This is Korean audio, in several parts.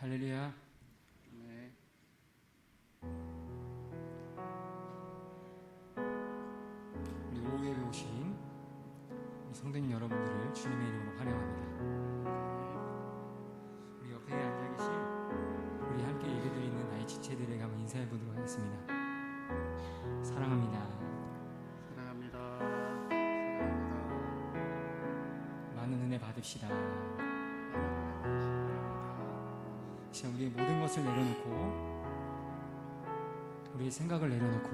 할렐루야. 네. 우리 오후에 오신 성도님 여러분들을 주님의 이름으로 환영합니다. 우리 옆에 앉아 계신 우리 함께 예배드리는 나의 지체들에게 한번 인사해 보도록 하겠습니다. 사랑합니다. 사랑합니다. 사랑합니다. 많은 은혜 받읍시다. 이제 우리의 모든 것을 내려놓고 우리의 생각을 내려놓고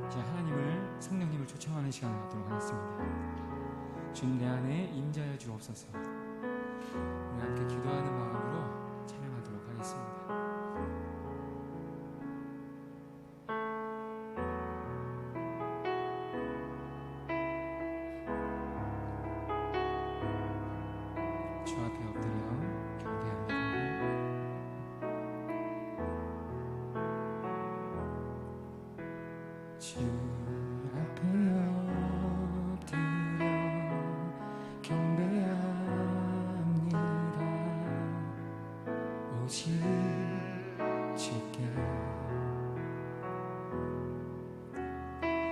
이제 하나님을, 성령님을 초청하는 시간을 갖도록 하겠습니다. 주님 내 안에 임자여 주옵소서. 우리 함께 기도하는 마음으로 찬양하도록 하겠습니다. 주 앞에 엎드려 경배합니다. 주 앞에 엎드려 경배합니다. 오직 주께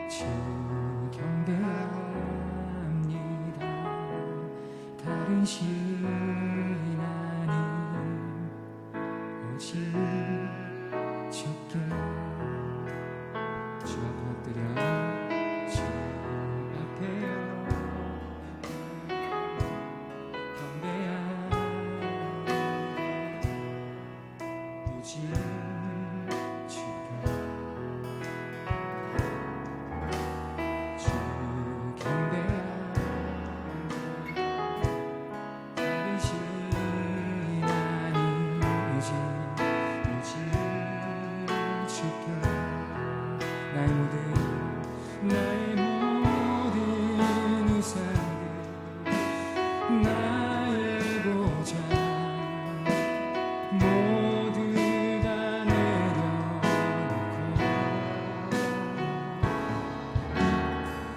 주 경배합니다. 다른 신 아님 오직 주께 주 앞에 엎드려 주 앞에 경배합니다. 오직 주께 주 경배합니다. 다른 신 아님 오직 주께 나의 모든 우상들 나의 보좌 모두 다 내려놓고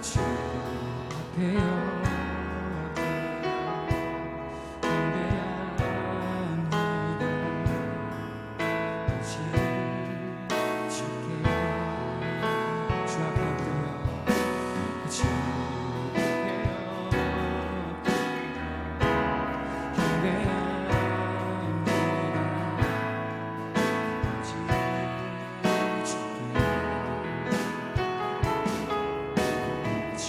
주 앞에 경배합니다. 오직 주께 주 앞에 엎드려 주 앞에 경배합니다. 오직 주께 주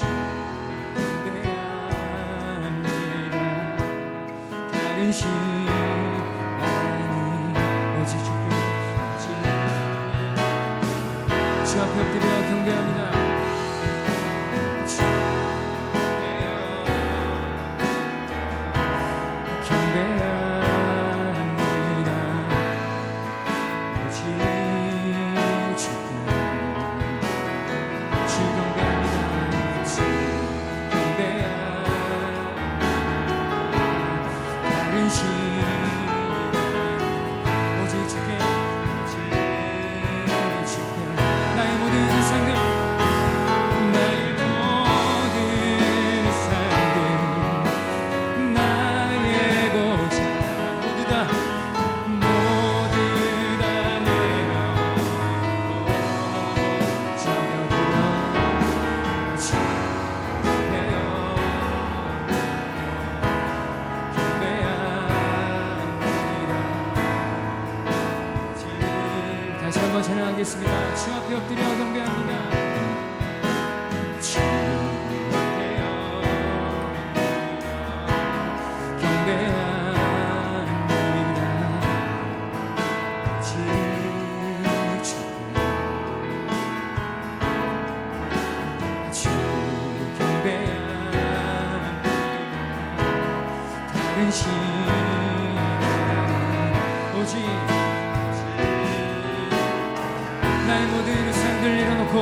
경배합니다. 다른 신 아니 오직 주께 주 앞에 엎드려 경배합니다. 주 경배합니다. 오직 주께 주 경배합니다. 주 경배합니다. 다른 신 오직 주께 나의 모든 상들 나의 모든 상들 나의 보좌 모두 다 내려놓고 저녁으로 주께요 경배합니다. 다시 한번 찬양하겠습니다. 주 앞에 엎드려 경배합니다. 주 앞에 경배합니다. 오직 주께 주 경배합니다. 다른 신 오직 나의 모든 우상들 내려놓고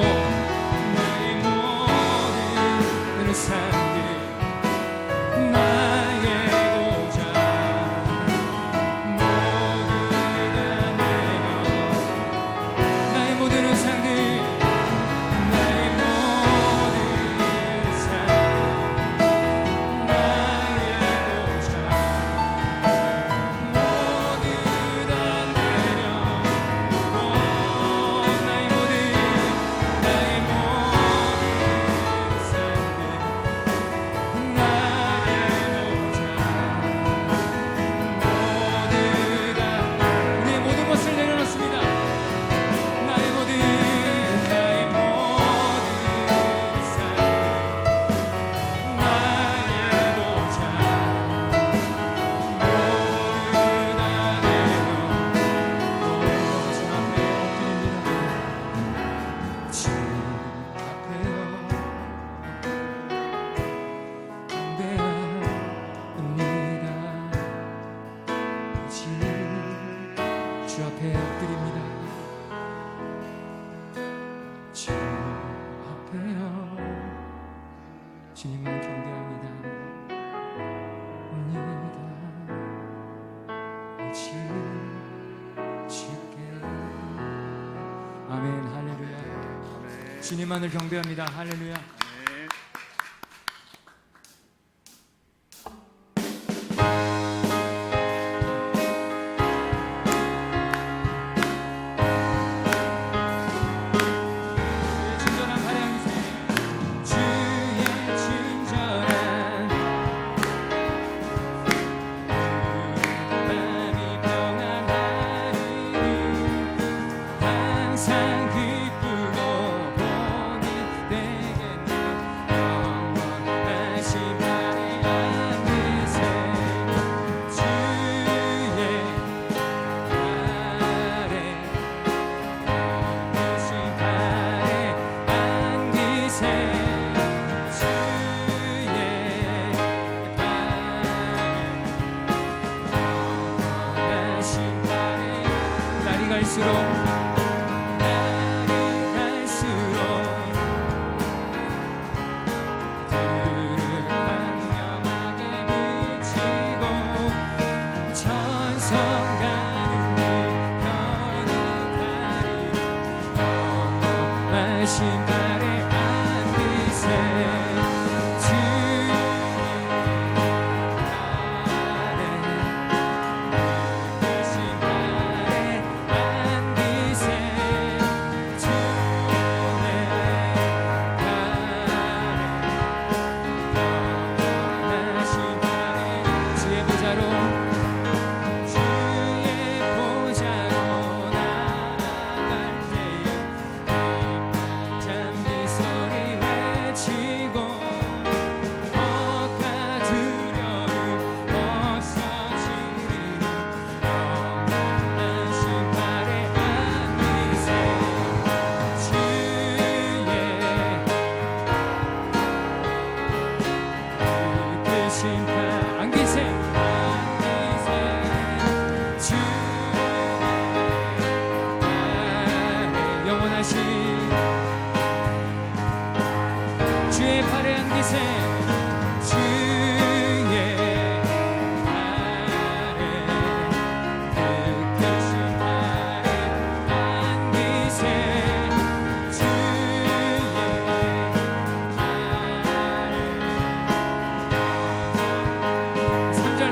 주님을 경배합니다. 아멘. 할렐루야. 주님만을 경배합니다. 할렐루야. 주의 팔에 안기세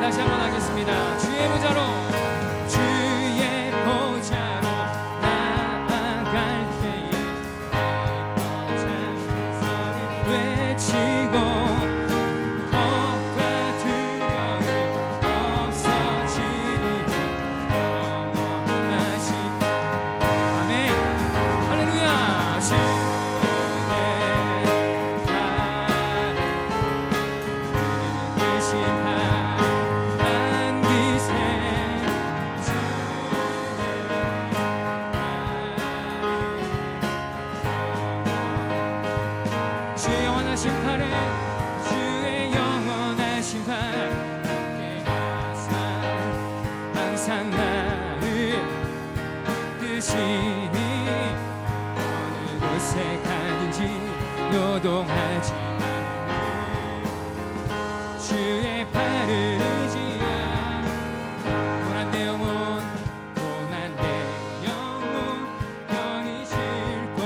다시 한번 하겠습니다. 주의 보좌로 나아갈 때에 소리 외치고 법과 두려움 없어지리니 영원하신 아멘 할렐루야 주의 팔에 계신 주의 영원하신 팔에 주의 영원하신 팔 함께 하사 항상 나를 드시니 어느 곳에 가든지 요동하지 않는 주의 팔을 의지하 고난 내 영혼 고난 내 영혼 편히 쉴 곳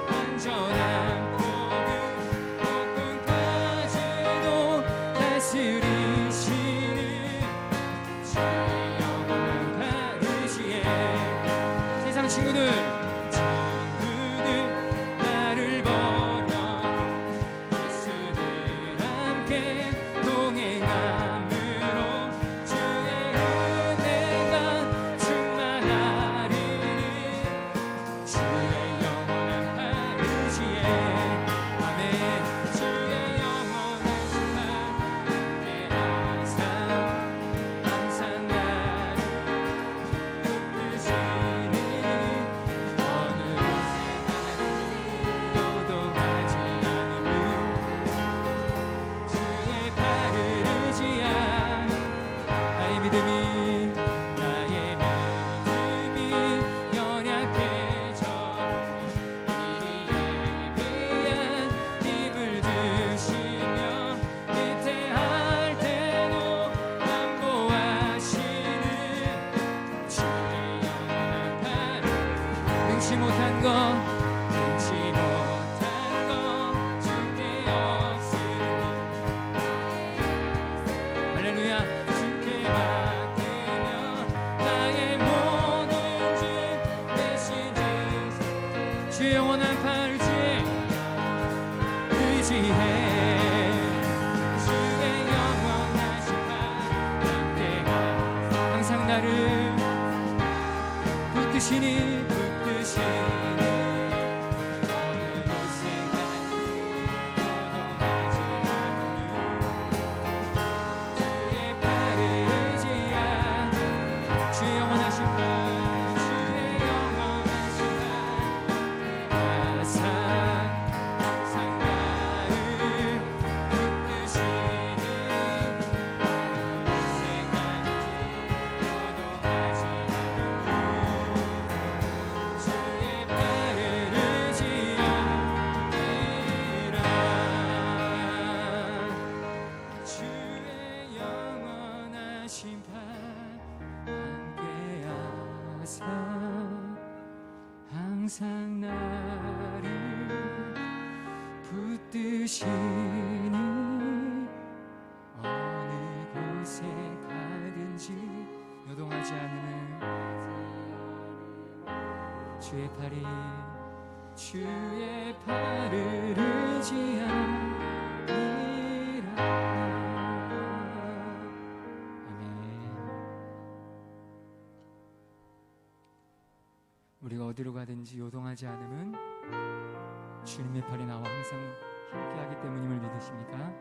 안전한 복음 끝까지도 다스리시는 주의 영원한 팔 의지에 세상 친구들 못한 것 끊지 못한 것 주께 없으니 할렐루야 주께 맡기며 나의 모든 짐 대신 주의 영원한 팔찌 의지해 주의 영원하신 발 함께가 항상 나를 붙드시니 어느 곳에 가도 요동하지 않으니 주의 팔을 의지하 주의 영원하신 발 주의 영원하신 발 항상 나를 붙드시니 항상 나를 붙드시니 어느 곳에 가든지 요동하지 않는 주의 팔을 의지하니라. 아멘. 우리가 어디로 가든지 요동하지 않음은 주님의 팔이 나와 항상 함께하기 때문임을 믿으십니까?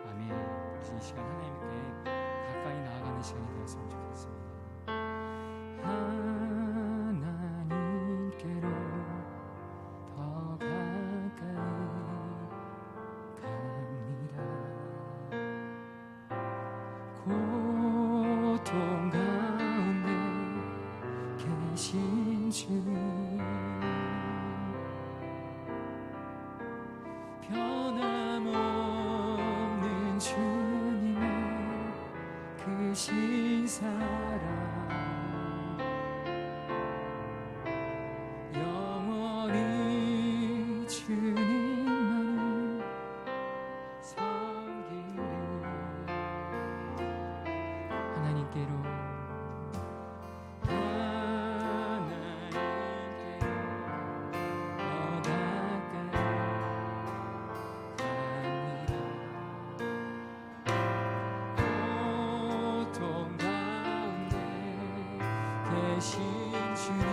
아멘. 우리 이 시간 하나님께 가까이 나아가는 시간이 되었으면 좋겠습니다. 하나님께로 더 가까이 갑니다. 고통 가운데 계신 주님 변함없는 주님의 크신 사랑 영원히 주님만을 섬기리 하나님께로 계신 주님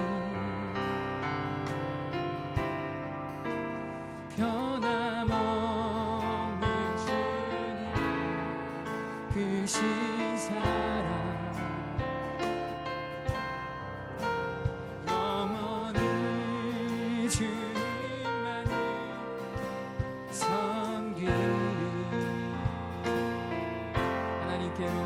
변함없는 주님 크신 사랑 영원히 주님만을 섬기리 하나님께로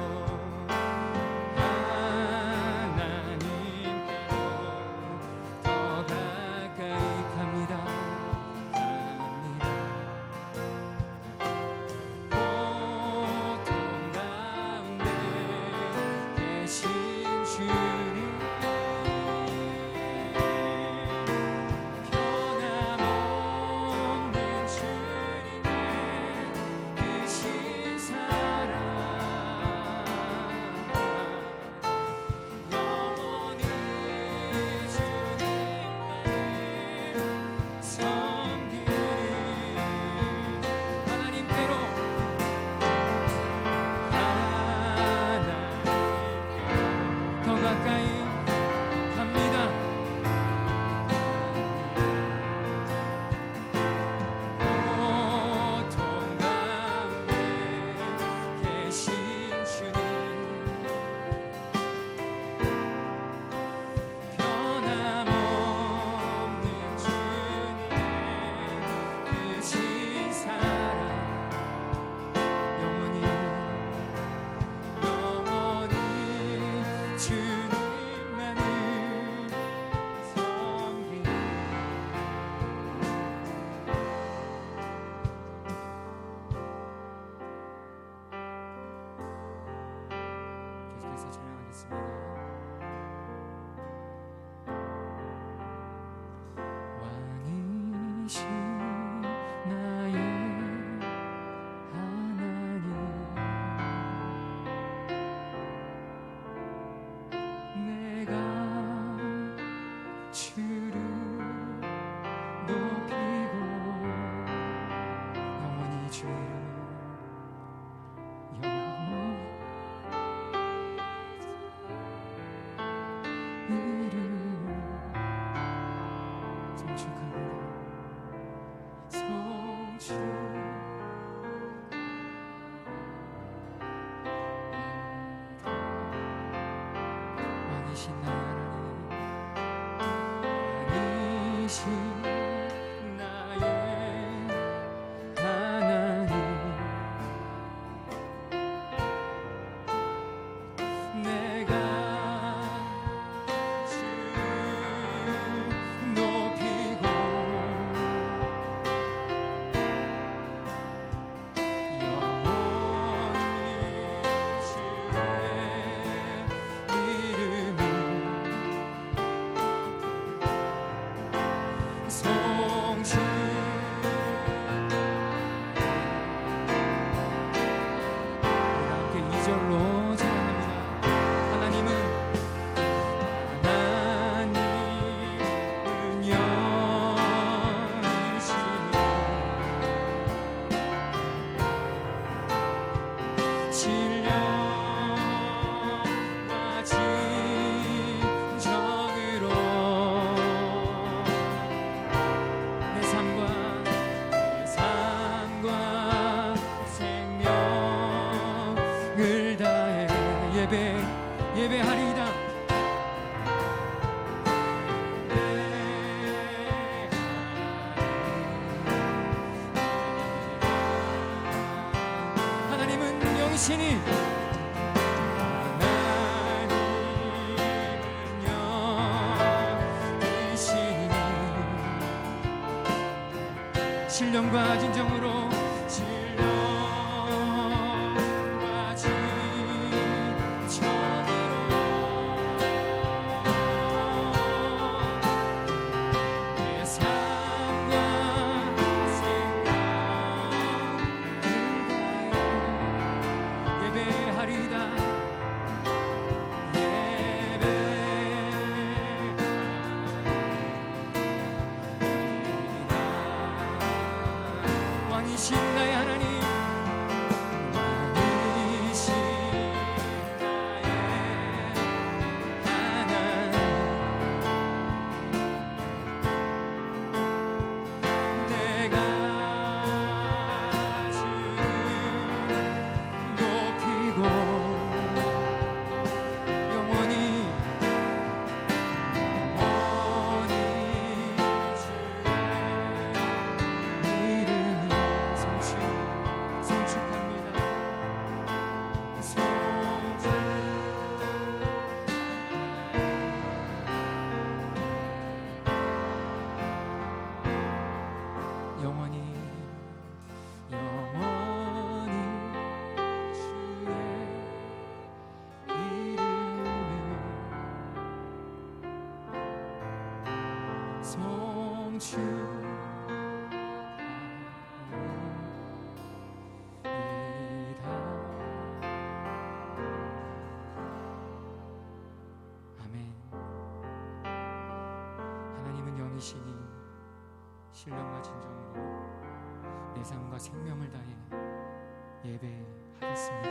나의 하나님, 내가 주를 높이고 영원히 주를 이름 송축합니다. 송축 왕이신 나의 하나님, 왕이신 나의 하나님, 내가 주를 높이고 영원히 주의 이름을 송축 함께 2절로 찬양합니다. 하나님은 영이시니 신령과 진정으로 내 삶과 생명을 다해 예배하리이다. 하나님은 영이시니 신령과 진정으로 내 삶과 생각을 예배하리이다. 왕이신 나의 하나님, 왕이신 나의 하나님, 내가 주를 높이고 영원히 주의 이름 송축합니다. 영원히 주의 이름을 송축하리이다. 아멘. 하나님은 영이시니 신령과 진정으로 내 삶과 생명을 다해 예배하겠습니다.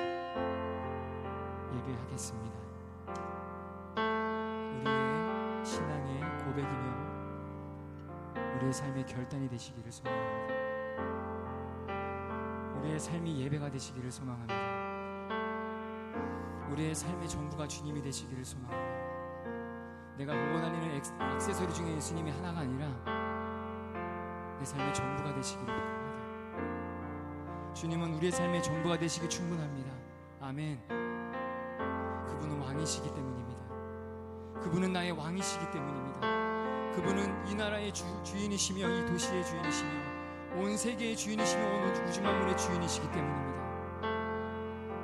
우리의 신앙의 고백이며 우리의 삶의 결단이 되시기를 소망합니다. 우리의 삶이 예배가 되시기를 소망합니다. 우리의 삶의 전부가 주님이 되시기를 소망합니다. 내가 보고 다니는 액세서리 중에 예수님이 하나가 아니라 내 삶의 전부가 되시기를 바랍니다. 주님은 우리의 삶의 전부가 되시기 충분합니다. 아멘. 그분은 왕이시기 때문입니다. 그분은 나의 왕이시기 때문입니다. 그분은 이 나라의 주인이시며 이 도시의 주인이시며 온 세계의 주인이시며 온 우주 만물의 주인이시기 때문입니다.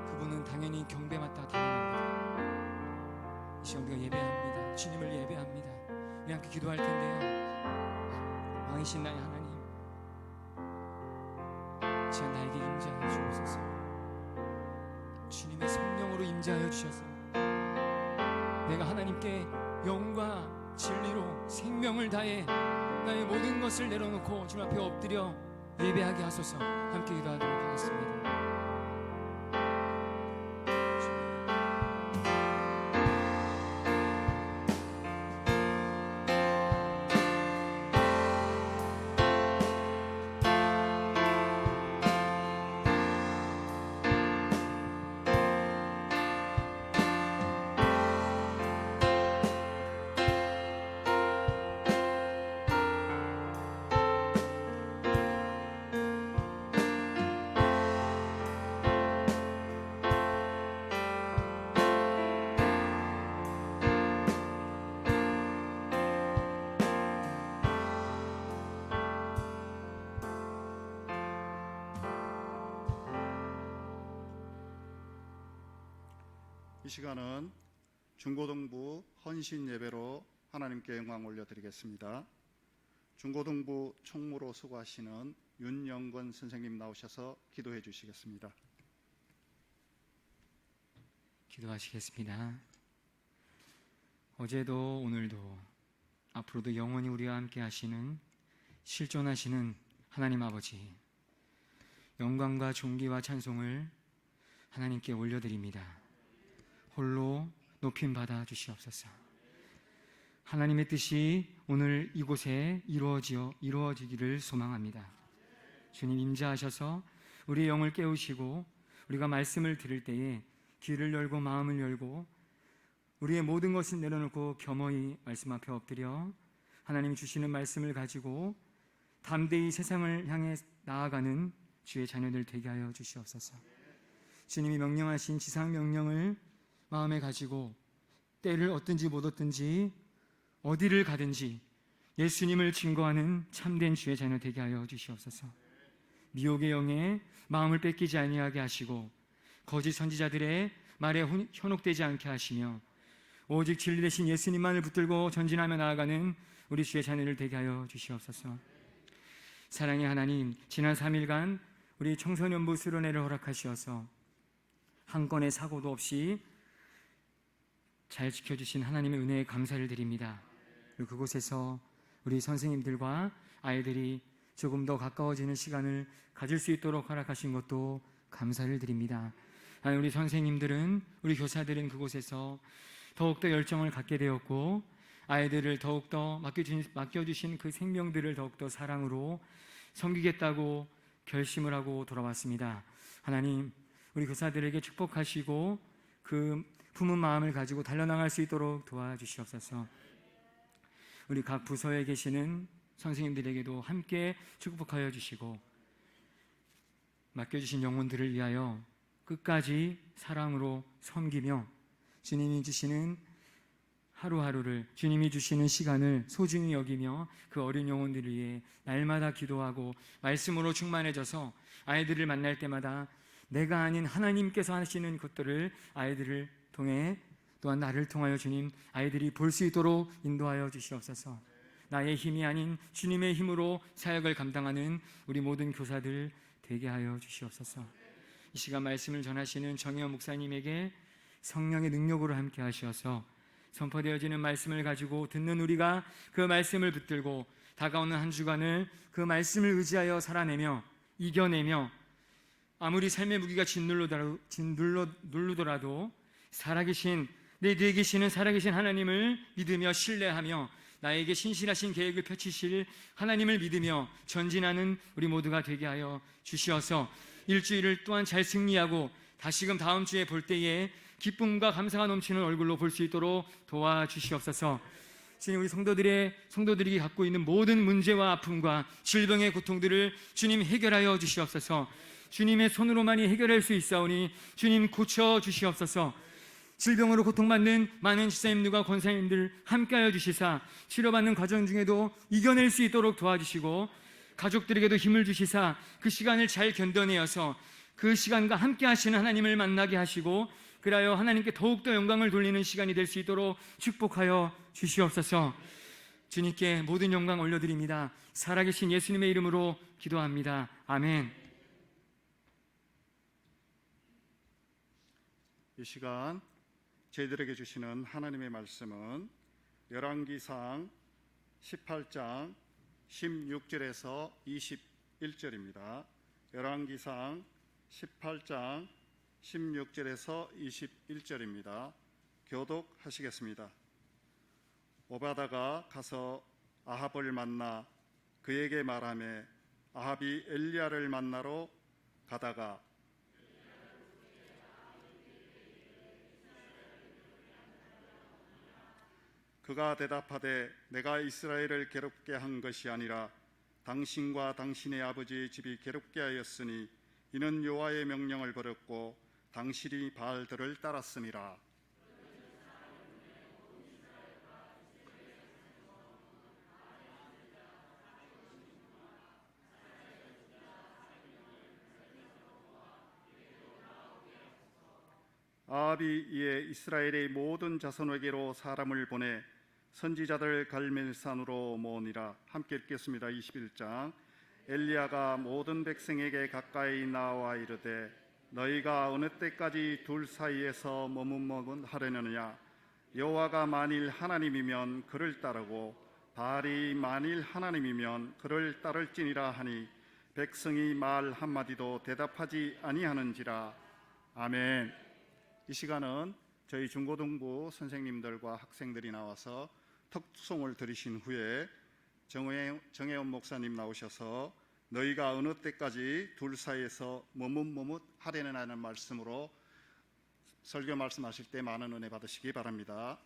그분은 당연히 경배받다 당연합니다. 이 시간 우리가 예배합니다. 주님을 예배합니다. 우리 함께 기도할 텐데요. 왕이신 나의 하나님, 시간 나에게 임재하여 주옵소서. 주님의 성령으로 임재하여 주셔서 내가 하나님께 영과 진리로 생명을 다해 나의 모든 것을 내려놓고 주님 앞에 엎드려 예배하게 하소서. 함께 기도하도록 하겠습니다. 이 시간은 중고등부 헌신 예배로 하나님께 영광 올려드리겠습니다. 중고등부 총무로 수고하시는 윤영권 선생님 나오셔서 기도해 주시겠습니다. 기도하시겠습니다. 어제도 오늘도 앞으로도 영원히 우리와 함께 하시는 실존하시는 하나님 아버지, 영광과 존귀와 찬송을 하나님께 올려드립니다. 홀로 높임 받아 주시옵소서. 하나님의 뜻이 오늘 이곳에 이루어지기를 소망합니다. 주님 임재하셔서 우리의 영을 깨우시고 우리가 말씀을 들을 때에 귀를 열고 마음을 열고 우리의 모든 것을 내려놓고 겸허히 말씀 앞에 엎드려 하나님이 주시는 말씀을 가지고 담대히 세상을 향해 나아가는 주의 자녀들 되게 하여 주시옵소서. 주님이 명령하신 지상 명령을 마음에 가지고 때를 얻든지 못 얻든지 어디를 가든지 예수님을 증거하는 참된 주의 자녀 되게 하여 주시옵소서. 미혹의 영에 마음을 뺏기지 아니하게 하시고 거짓 선지자들의 말에 현혹되지 않게 하시며 오직 진리 되신 예수님만을 붙들고 전진하며 나아가는 우리 주의 자녀를 되게 하여 주시옵소서. 사랑의 하나님, 지난 3일간 우리 청소년부 수련회를 허락하시어서 한 건의 사고도 없이 잘 지켜주신 하나님의 은혜에 감사를 드립니다. 그리고 그곳에서 우리 선생님들과 아이들이 조금 더 가까워지는 시간을 가질 수 있도록 허락하신 것도 감사를 드립니다. 우리 선생님들은, 우리 교사들은 그곳에서 더욱더 열정을 갖게 되었고 아이들을 더욱더 맡겨주신 그 생명들을 더욱더 사랑으로 섬기겠다고 결심을 하고 돌아왔습니다. 하나님, 우리 교사들에게 축복하시고 그 품은 마음을 가지고 달려나갈 수 있도록 도와주시옵소서. 우리 각 부서에 계시는 선생님들에게도 함께 축복하여 주시고 맡겨주신 영혼들을 위하여 끝까지 사랑으로 섬기며 주님이 주시는 하루하루를, 주님이 주시는 시간을 소중히 여기며 그 어린 영혼들을 위해 날마다 기도하고 말씀으로 충만해져서 아이들을 만날 때마다 내가 아닌 하나님께서 하시는 것들을 아이들을 통해 또한 나를 통하여 주님 아이들이 볼 수 있도록 인도하여 주시옵소서. 나의 힘이 아닌 주님의 힘으로 사역을 감당하는 우리 모든 교사들 되게 하여 주시옵소서. 이 시간 말씀을 전하시는 정혜원 목사님에게 성령의 능력으로 함께 하시어서 선포되어지는 말씀을 가지고 듣는 우리가 그 말씀을 붙들고 다가오는 한 주간을 그 말씀을 의지하여 살아내며 이겨내며 아무리 삶의 무기가 짓누르더라도 살아계신 내 뒤에 계시는 살아계신 하나님을 믿으며 신뢰하며 나에게 신실하신 계획을 펼치실 하나님을 믿으며 전진하는 우리 모두가 되게 하여 주시어서 일주일을 또한 잘 승리하고 다시금 다음 주에 볼 때에 기쁨과 감사가 넘치는 얼굴로 볼 수 있도록 도와주시옵소서. 주님, 우리 성도들이 갖고 있는 모든 문제와 아픔과 질병의 고통들을 주님 해결하여 주시옵소서. 주님의 손으로만이 해결할 수 있사오니 주님 고쳐 주시옵소서. 질병으로 고통받는 많은 지사님들과 권사님들 함께하여 주시사 치료받는 과정 중에도 이겨낼 수 있도록 도와주시고 가족들에게도 힘을 주시사 그 시간을 잘 견뎌내어서 그 시간과 함께 하시는 하나님을 만나게 하시고 그리하여 하나님께 더욱더 영광을 돌리는 시간이 될 수 있도록 축복하여 주시옵소서. 주님께 모든 영광 올려드립니다. 살아계신 예수님의 이름으로 기도합니다. 아멘. 이 시간 저희들에게 주시는 하나님의 말씀은 열왕기상 18장 16절에서 21절입니다. 열왕기상 18장 16절에서 21절입니다. 교독하시겠습니다. 오바다가 가서 아합을 만나 그에게 말하며 아합이 엘리야를 만나러 가다가 그가 대답하되 내가 이스라엘을 괴롭게 한 것이 아니라 당신과 당신의 아버지의 집이 괴롭게 하였으니 이는 여호와의 명령을 버렸고 당신이 바알들을 따랐음이라. 아합이 이에 이스라엘의 모든 자손에게로 사람을 보내 선지자들 갈멜산으로 모으니라. 함께 읽겠습니다. 21장. 엘리야가 모든 백성에게 가까이 나와 이르되 너희가 어느 때까지 둘 사이에서 머뭇머뭇하려느냐. 여호와가 만일 하나님이면 그를 따르고 바알이 만일 하나님이면 그를 따를지니라 하니 백성이 말 한마디도 대답하지 아니하는지라. 아멘. 이 시간은 저희 중고등부 선생님들과 학생들이 나와서 특송을 들으신 후에 정혜원 목사님 나오셔서 너희가 어느 때까지 둘 사이에서 머뭇머뭇하려는 말씀으로 설교 말씀하실 때 많은 은혜 받으시기 바랍니다.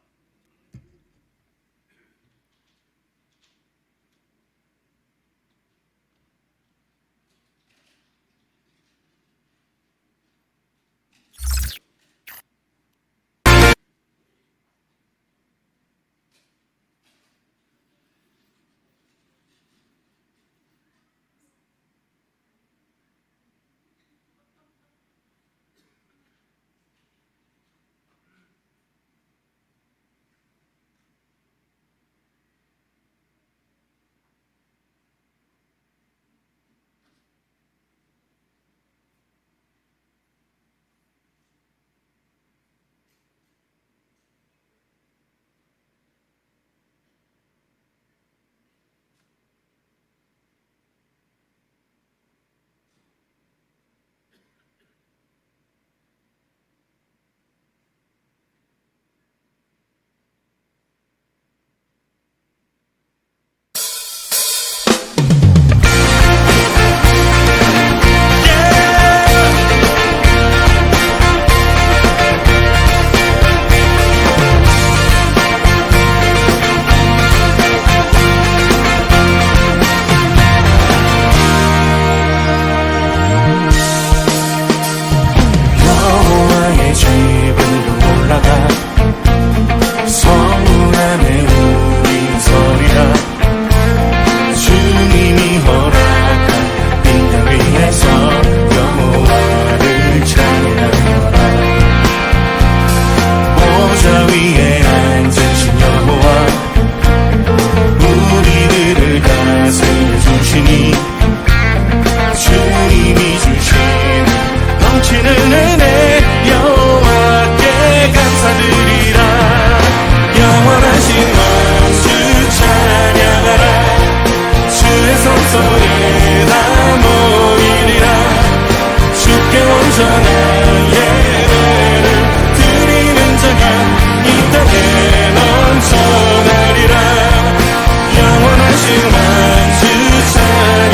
영원하신 만주 찬양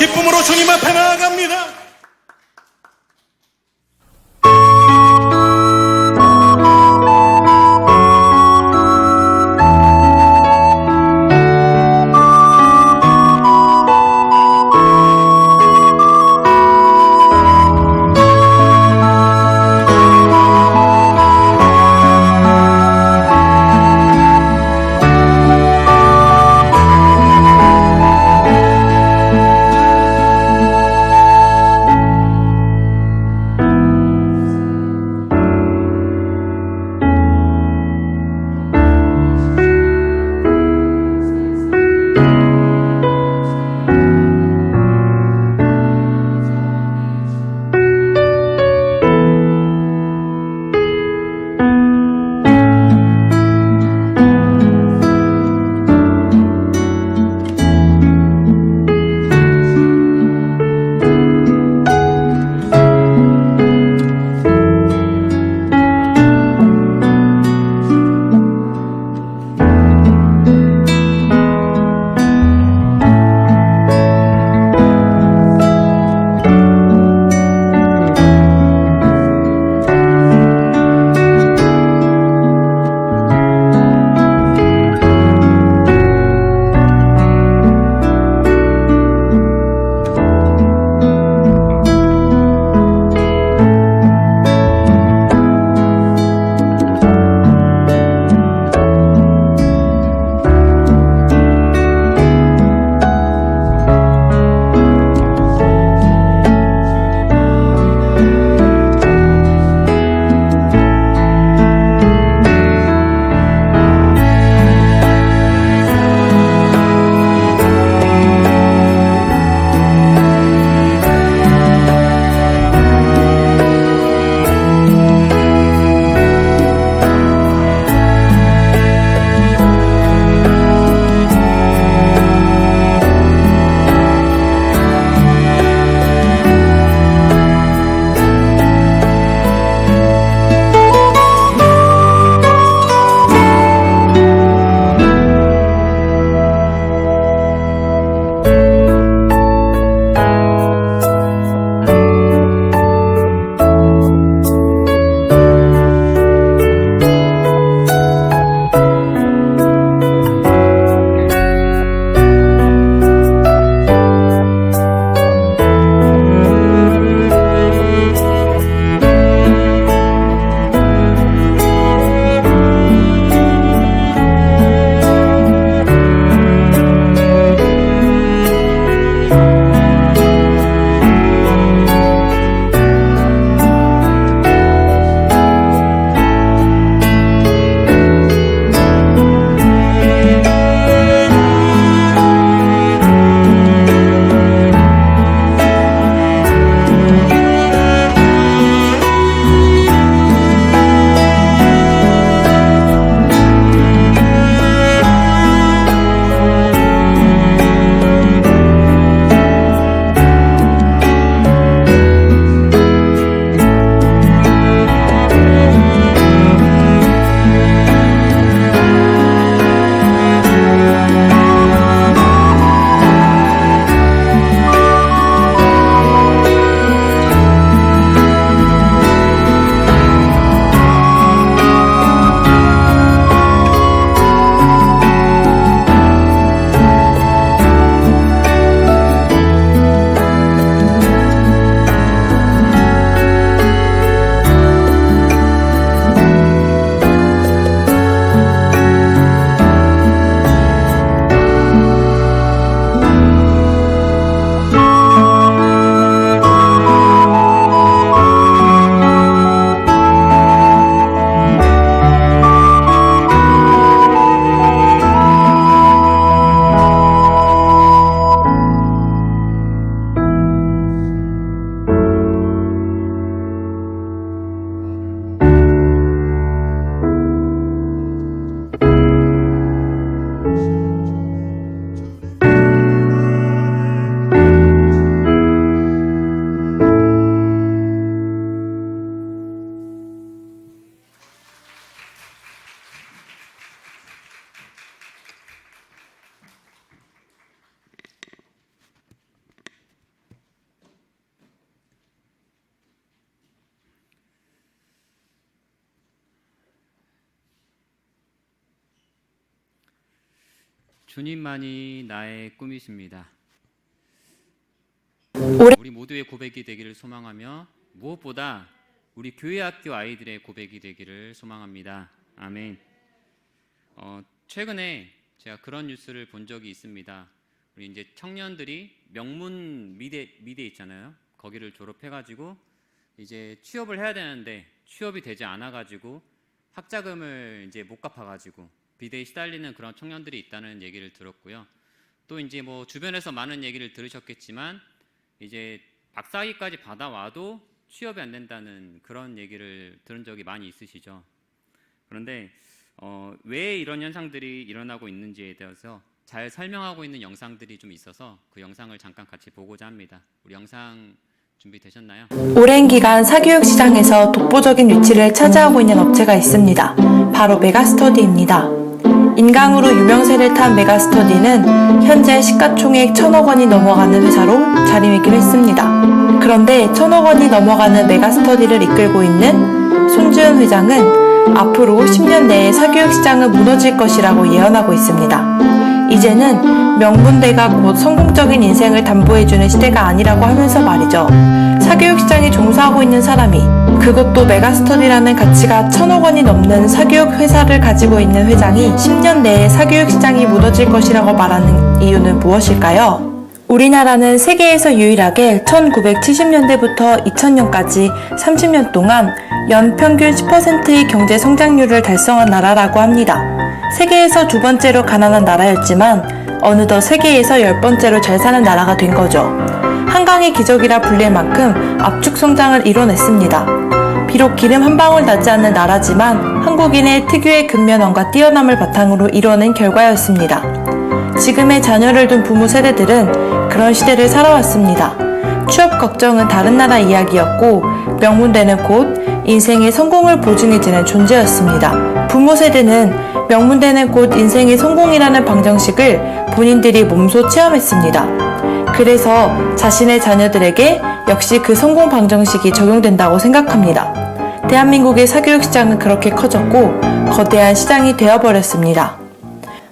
기쁨으로 주님 앞에 나아갑니다. 주님만이 나의 꿈이십니다. 우리 모두의 고백이 되기를 소망하며 무엇보다 우리 교회 학교 아이들의 고백이 되기를 소망합니다. 아멘. 최근에 제가 그런 뉴스를 본 적이 있습니다. 우리 이제 청년들이 명문 미대 있잖아요. 거기를 졸업해가지고 이제 취업을 해야 되는데 취업이 되지 않아가지고 학자금을 이제 못 갚아가지고 비대에 시달리는 그런 청년들이 있다는 얘기를 들었고요. 또 이제 뭐 주변에서 많은 얘기를 들으셨겠지만 이제 박사학위까지 받아와도 취업이 안 된다는 그런 얘기를 들은 적이 많이 있으시죠. 그런데 왜 이런 현상들이 일어나고 있는지에 대해서 잘 설명하고 있는 영상들이 좀 있어서 그 영상을 잠깐 같이 보고자 합니다. 우리 영상 준비되셨나요? 오랜 기간 사교육 시장에서 독보적인 위치를 차지하고 있는 업체가 있습니다. 바로 메가스터디입니다. 인강으로 유명세를 탄 메가스터디는 현재 시가총액 1,000억 원이 넘어가는 회사로 자리매김 했습니다. 그런데 1,000억 원이 넘어가는 메가스터디를 이끌고 있는 손주은 회장은 앞으로 10년 내에 사교육 시장은 무너질 것이라고 예언하고 있습니다. 이제는 명문대가 곧 성공적인 인생을 담보해주는 시대가 아니라고 하면서 말이죠. 사교육 시장에 종사하고 있는 사람이, 그것도 메가스터디라는 가치가 1,000억 원이 넘는 사교육 회사를 가지고 있는 회장이 10년 내에 사교육 시장이 무너질 것이라고 말하는 이유는 무엇일까요? 우리나라는 세계에서 유일하게 1970년대부터 2000년까지 30년 동안 연평균 10%의 경제 성장률을 달성한 나라라고 합니다. 세계에서 두 번째로 가난한 나라였지만 어느덧 세계에서 10번째로 잘 사는 나라가 된 거죠. 한강의 기적이라 불릴 만큼 압축 성장을 이뤄냈습니다. 비록 기름 한 방울 나지 않는 나라지만 한국인의 특유의 근면함과 뛰어남을 바탕으로 이뤄낸 결과였습니다. 지금의 자녀를 둔 부모 세대들은 그런 시대를 살아왔습니다. 취업 걱정은 다른 나라 이야기였고 명문대는 곧 인생의 성공을 보증해주는 존재였습니다. 부모 세대는 명문대는 곧 인생의 성공이라는 방정식을 본인들이 몸소 체험했습니다. 그래서 자신의 자녀들에게 역시 그 성공 방정식이 적용된다고 생각합니다. 대한민국의 사교육 시장은 그렇게 커졌고 거대한 시장이 되어버렸습니다.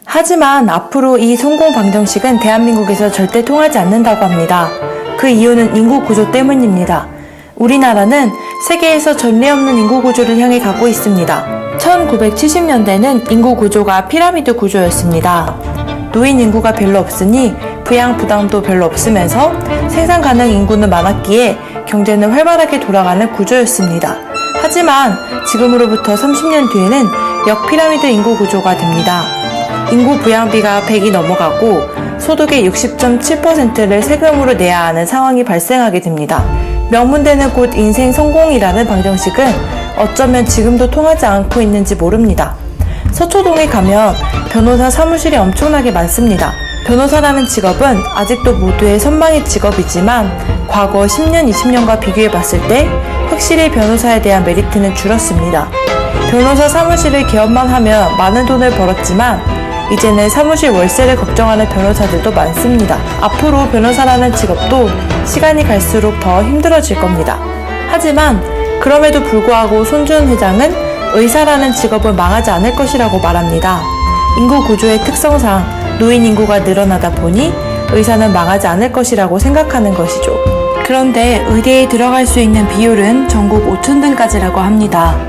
하지만 앞으로 이 성공 방정식은 대한민국에서 절대 통하지 않는다고 합니다. 그 이유는 인구 구조 때문입니다. 우리나라는 세계에서 전례 없는 인구 구조를 향해 가고 있습니다. 1970년대는 인구 구조가 피라미드 구조였습니다. 노인 인구가 별로 없으니 부양 부담도 별로 없으면서 생산 가능 인구는 많았기에 경제는 활발하게 돌아가는 구조였습니다. 하지만 지금으로부터 30년 뒤에는 역피라미드 인구 구조가 됩니다. 인구 부양비가 100이 넘어가고 소득의 60.7%를 세금으로 내야 하는 상황이 발생하게 됩니다. 명문대는 곧 인생 성공이라는 방정식은 어쩌면 지금도 통하지 않고 있는지 모릅니다. 서초동에 가면 변호사 사무실이 엄청나게 많습니다. 변호사라는 직업은 아직도 모두의 선망의 직업이지만 과거 10년, 20년과 비교해 봤을 때 확실히 변호사에 대한 메리트는 줄었습니다. 변호사 사무실을 개업만 하면 많은 돈을 벌었지만 이제는 사무실 월세를 걱정하는 변호사들도 많습니다. 앞으로 변호사라는 직업도 시간이 갈수록 더 힘들어질 겁니다. 하지만 그럼에도 불구하고 손주은 회장은 의사라는 직업은 망하지 않을 것이라고 말합니다. 인구 구조의 특성상 노인 인구가 늘어나다 보니 의사는 망하지 않을 것이라고 생각하는 것이죠. 그런데 의대에 들어갈 수 있는 비율은 전국 5,000등까지라고 합니다.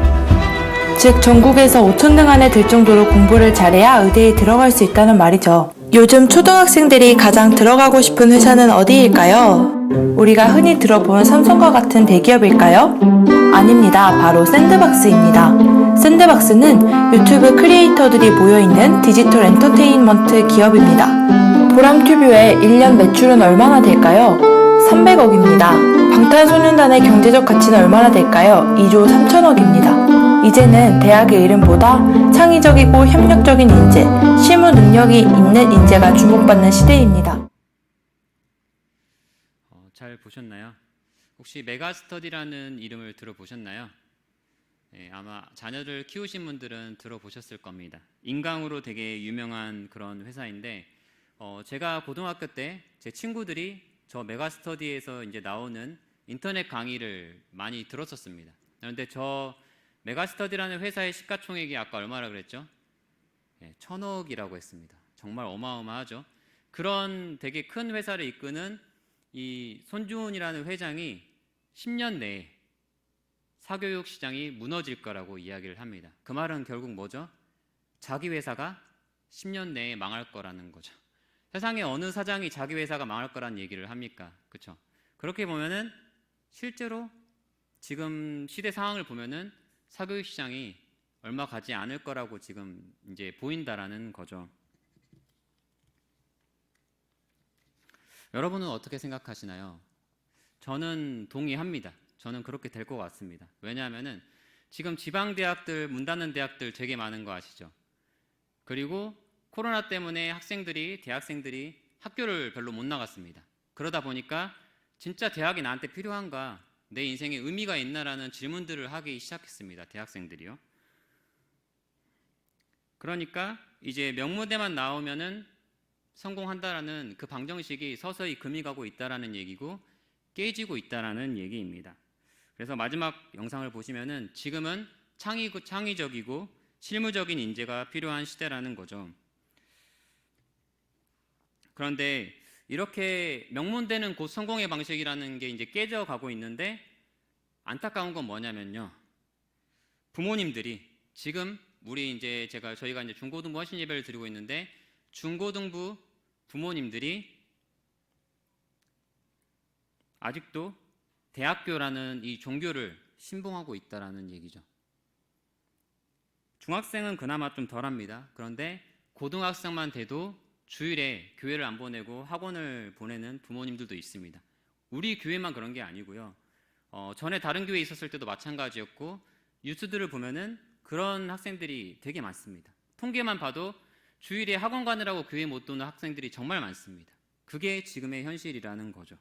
즉 전국에서 5,000등 안에 들 정도로 공부를 잘해야 의대에 들어갈 수 있다는 말이죠. 요즘 초등학생들이 가장 들어가고 싶은 회사는 어디일까요? 우리가 흔히 들어본 삼성과 같은 대기업일까요? 아닙니다. 바로 샌드박스입니다. 샌드박스는 유튜브 크리에이터들이 모여있는 디지털 엔터테인먼트 기업입니다. 보람튜브의 1년 매출은 얼마나 될까요? 300억입니다. 방탄소년단의 경제적 가치는 얼마나 될까요? 2조 3천억입니다. 이제는 대학의 이름보다 창의적이고 협력적인 인재, 실무 능력이 있는 인재가 주목받는 시대입니다. 잘 보셨나요? 혹시 메가스터디라는 이름을 들어보셨나요? 네, 아마 자녀를 키우신 분들은 들어보셨을 겁니다. 인강으로 되게 유명한 그런 회사인데 제가 고등학교 때 제 친구들이 저 메가스터디에서 이제 나오는 인터넷 강의를 많이 들었었습니다. 그런데 저 메가스터디라는 회사의 시가총액이 아까 얼마라 그랬죠? 네, 1,000억이라고 했습니다. 정말 어마어마하죠. 그런 되게 큰 회사를 이끄는 이 손주훈이라는 회장이 10년 내에 사교육 시장이 무너질 거라고 이야기를 합니다. 그 말은 결국 뭐죠? 자기 회사가 10년 내에 망할 거라는 거죠. 세상에 어느 사장이 자기 회사가 망할 거라는 얘기를 합니까? 그렇죠? 그렇게 보면은 실제로 지금 시대 상황을 보면은 사교육 시장이 얼마 가지 않을 거라고 지금 이제 보인다라는 거죠. 여러분은 어떻게 생각하시나요? 저는 동의합니다. 저는 그렇게 될 것 같습니다. 왜냐하면은 지금 지방 대학들 문 닫는 대학들 되게 많은 거 아시죠? 그리고 코로나 때문에 대학생들이 학교를 별로 못 나갔습니다. 그러다 보니까 진짜 대학이 나한테 필요한가? 내 인생에 의미가 있나라는 질문들을 하기 시작했습니다. 대학생들이요. 그러니까 이제 명문대만 나오면은 성공한다라는 그 방정식이 서서히 금이 가고 있다라는 얘기고 깨지고 있다라는 얘기입니다. 그래서 마지막 영상을 보시면은 지금은 창의적이고 실무적인 인재가 필요한 시대라는 거죠. 그런데 이렇게 명문대는 곧 성공의 방식이라는 게 이제 깨져가고 있는데 안타까운 건 뭐냐면요. 부모님들이 지금 저희가 이제 중고등부 헌신 예배를 드리고 있는데 중고등부 부모님들이 아직도 대학교라는 이 종교를 신봉하고 있다라는 얘기죠. 중학생은 그나마 좀 덜합니다. 그런데 고등학생만 돼도 주일에 교회를 안 보내고 학원을 보내는 부모님들도 있습니다. 우리 교회만 그런 게 아니고요. 전에 다른 교회에 있었을 때도 마찬가지였고 뉴스들을 보면은 그런 학생들이 되게 많습니다. 통계만 봐도 주일에 학원 가느라고 교회 못 도는 학생들이 정말 많습니다. 그게 지금의 현실이라는 거죠.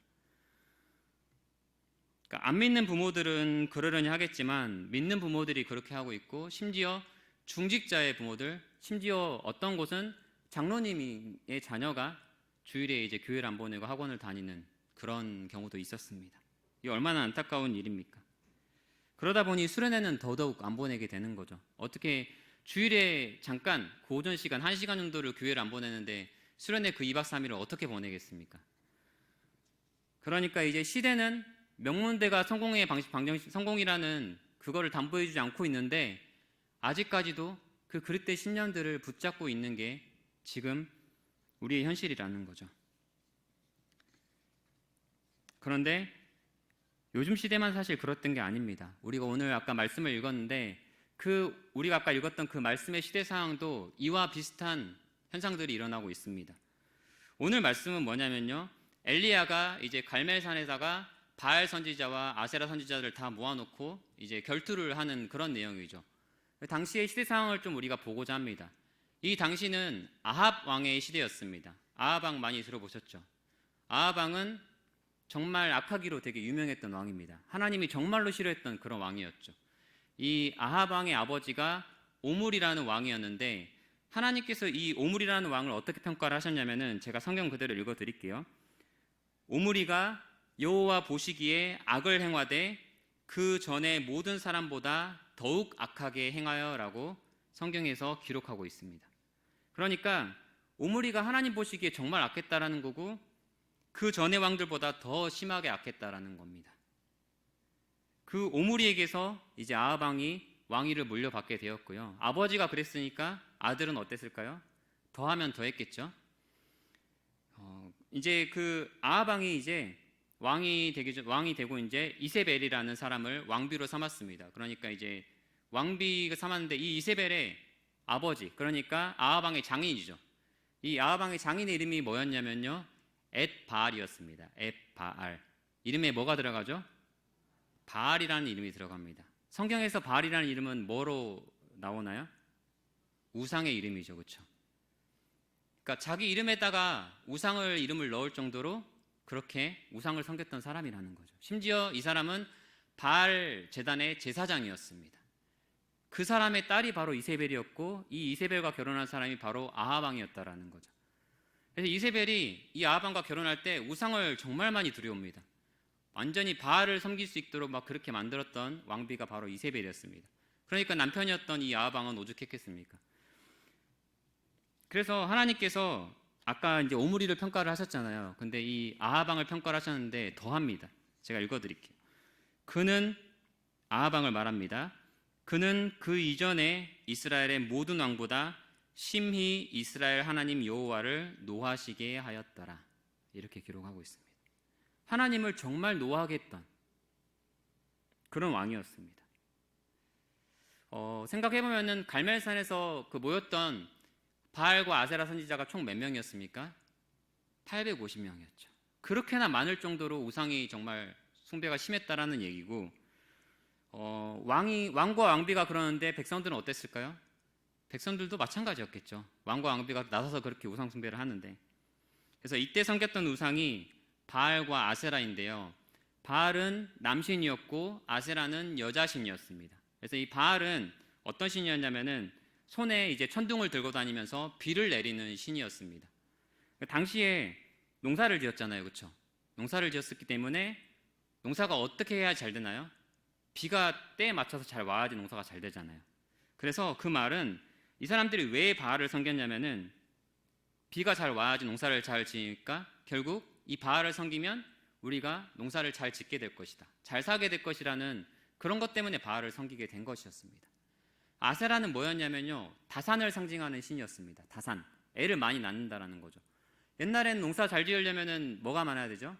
그러니까 안 믿는 부모들은 그러려니 하겠지만 믿는 부모들이 그렇게 하고 있고 심지어 중직자의 부모들, 심지어 어떤 곳은 장로님의 자녀가 주일에 이제 교회를 안 보내고 학원을 다니는 그런 경우도 있었습니다. 이게 얼마나 안타까운 일입니까? 그러다 보니 수련회는 더더욱 안 보내게 되는 거죠. 어떻게 주일에 잠깐 그 오전 시간 1시간 정도를 교회를 안 보내는데 수련회 그 2박 3일을 어떻게 보내겠습니까? 그러니까 이제 시대는 명문대가 성공의 성공이라는 그거를 담보해주지 않고 있는데 아직까지도 그 그릇된 신념들을 붙잡고 있는 게 지금 우리의 현실이라는 거죠. 그런데 요즘 시대만 사실 그랬던 게 아닙니다. 우리가 오늘 아까 말씀을 읽었는데 우리가 아까 읽었던 그 말씀의 시대 상황도 이와 비슷한 현상들이 일어나고 있습니다. 오늘 말씀은 뭐냐면요. 엘리야가 이제 갈멜산에다가 바알 선지자와 아세라 선지자들을 다 모아놓고 이제 결투를 하는 그런 내용이죠. 당시의 시대 상황을 좀 우리가 보고자 합니다. 이 당시는 아합 왕의 시대였습니다. 아합 왕 많이 들어보셨죠? 아합 왕은 정말 악하기로 되게 유명했던 왕입니다. 하나님이 정말로 싫어했던 그런 왕이었죠. 이 아합 왕의 아버지가 오므리라는 왕이었는데 하나님께서 이 오므리라는 왕을 어떻게 평가를 하셨냐면은 제가 성경 그대로 읽어드릴게요. 오므리가 여호와 보시기에 악을 행하되 그 전에 모든 사람보다 더욱 악하게 행하여라고 성경에서 기록하고 있습니다. 그러니까 오므리가 하나님 보시기에 정말 악했다라는 거고 그 전의 왕들보다 더 심하게 악했다라는 겁니다. 그 오므리에게서 이제 아합 왕이 왕위를 물려받게 되었고요. 아버지가 그랬으니까 아들은 어땠을까요? 더하면 더했겠죠. 이제 그 아합 왕이 이제 왕이 되고 이제 이세벨이라는 사람을 왕비로 삼았습니다. 그러니까 이제 왕비가 삼았는데 이 이세벨의 아버지, 그러니까 아합 왕의 장인이죠. 이 아합 왕의 장인의 이름이 뭐였냐면요, 엣바알이었습니다. 엣바알. 이름에 뭐가 들어가죠? 바알이라는 이름이 들어갑니다. 성경에서 바알이라는 이름은 뭐로 나오나요? 우상의 이름이죠, 그렇죠? 그러니까 자기 이름에다가 우상을 이름을 넣을 정도로 그렇게 우상을 섬겼던 사람이라는 거죠. 심지어 이 사람은 바알 제단의 제사장이었습니다. 그 사람의 딸이 바로 이세벨이었고 이 이세벨과 결혼한 사람이 바로 아합 왕이었다라는 거죠. 그래서 이세벨이 이 아합 왕과 결혼할 때 우상을 정말 많이 들여옵니다. 완전히 바알을 섬길 수 있도록 막 그렇게 만들었던 왕비가 바로 이세벨이었습니다. 그러니까 남편이었던 이 아합 왕은 오죽했겠습니까? 그래서 하나님께서 아까 이제 오므리를 평가를 하셨잖아요. 근데 이 아하방을 평가를 하셨는데 더합니다. 제가 읽어드릴게요. 그는 아하방을 말합니다. 그는 그 이전에 이스라엘의 모든 왕보다 심히 이스라엘 하나님 여호와를 노하시게 하였더라. 이렇게 기록하고 있습니다. 하나님을 정말 노하게 했던 그런 왕이었습니다. 생각해보면은 갈멜산에서 그 모였던 바알과 아세라 선지자가 총 몇 명이었습니까? 850명이었죠. 그렇게나 많을 정도로 우상이 정말 숭배가 심했다라는 얘기고, 왕과 왕비가 그러는데 백성들은 어땠을까요? 백성들도 마찬가지였겠죠. 왕과 왕비가 나서서 그렇게 우상 숭배를 하는데, 그래서 이때 섬겼던 우상이 바알과 아세라인데요. 바알은 남신이었고 아세라는 여자신이었습니다. 그래서 이 바알은 어떤 신이었냐면은 손에 이제 천둥을 들고 다니면서 비를 내리는 신이었습니다. 당시에 농사를 지었잖아요, 그렇죠? 농사를 지었기 때문에 농사가 어떻게 해야 잘 되나요? 비가 때에 맞춰서 잘 와야지 농사가 잘 되잖아요. 그래서 그 말은 이 사람들이 왜 바알을 섬겼냐면은 비가 잘 와야지 농사를 잘 지으니까 결국 이 바알을 섬기면 우리가 농사를 잘 짓게 될 것이다, 잘 사게 될 것이라는 그런 것 때문에 바알을 섬기게 된 것이었습니다. 아세라는 뭐였냐면요, 다산을 상징하는 신이었습니다. 다산, 애를 많이 낳는다라는 거죠. 옛날엔 농사 잘 지으려면은 뭐가 많아야 되죠?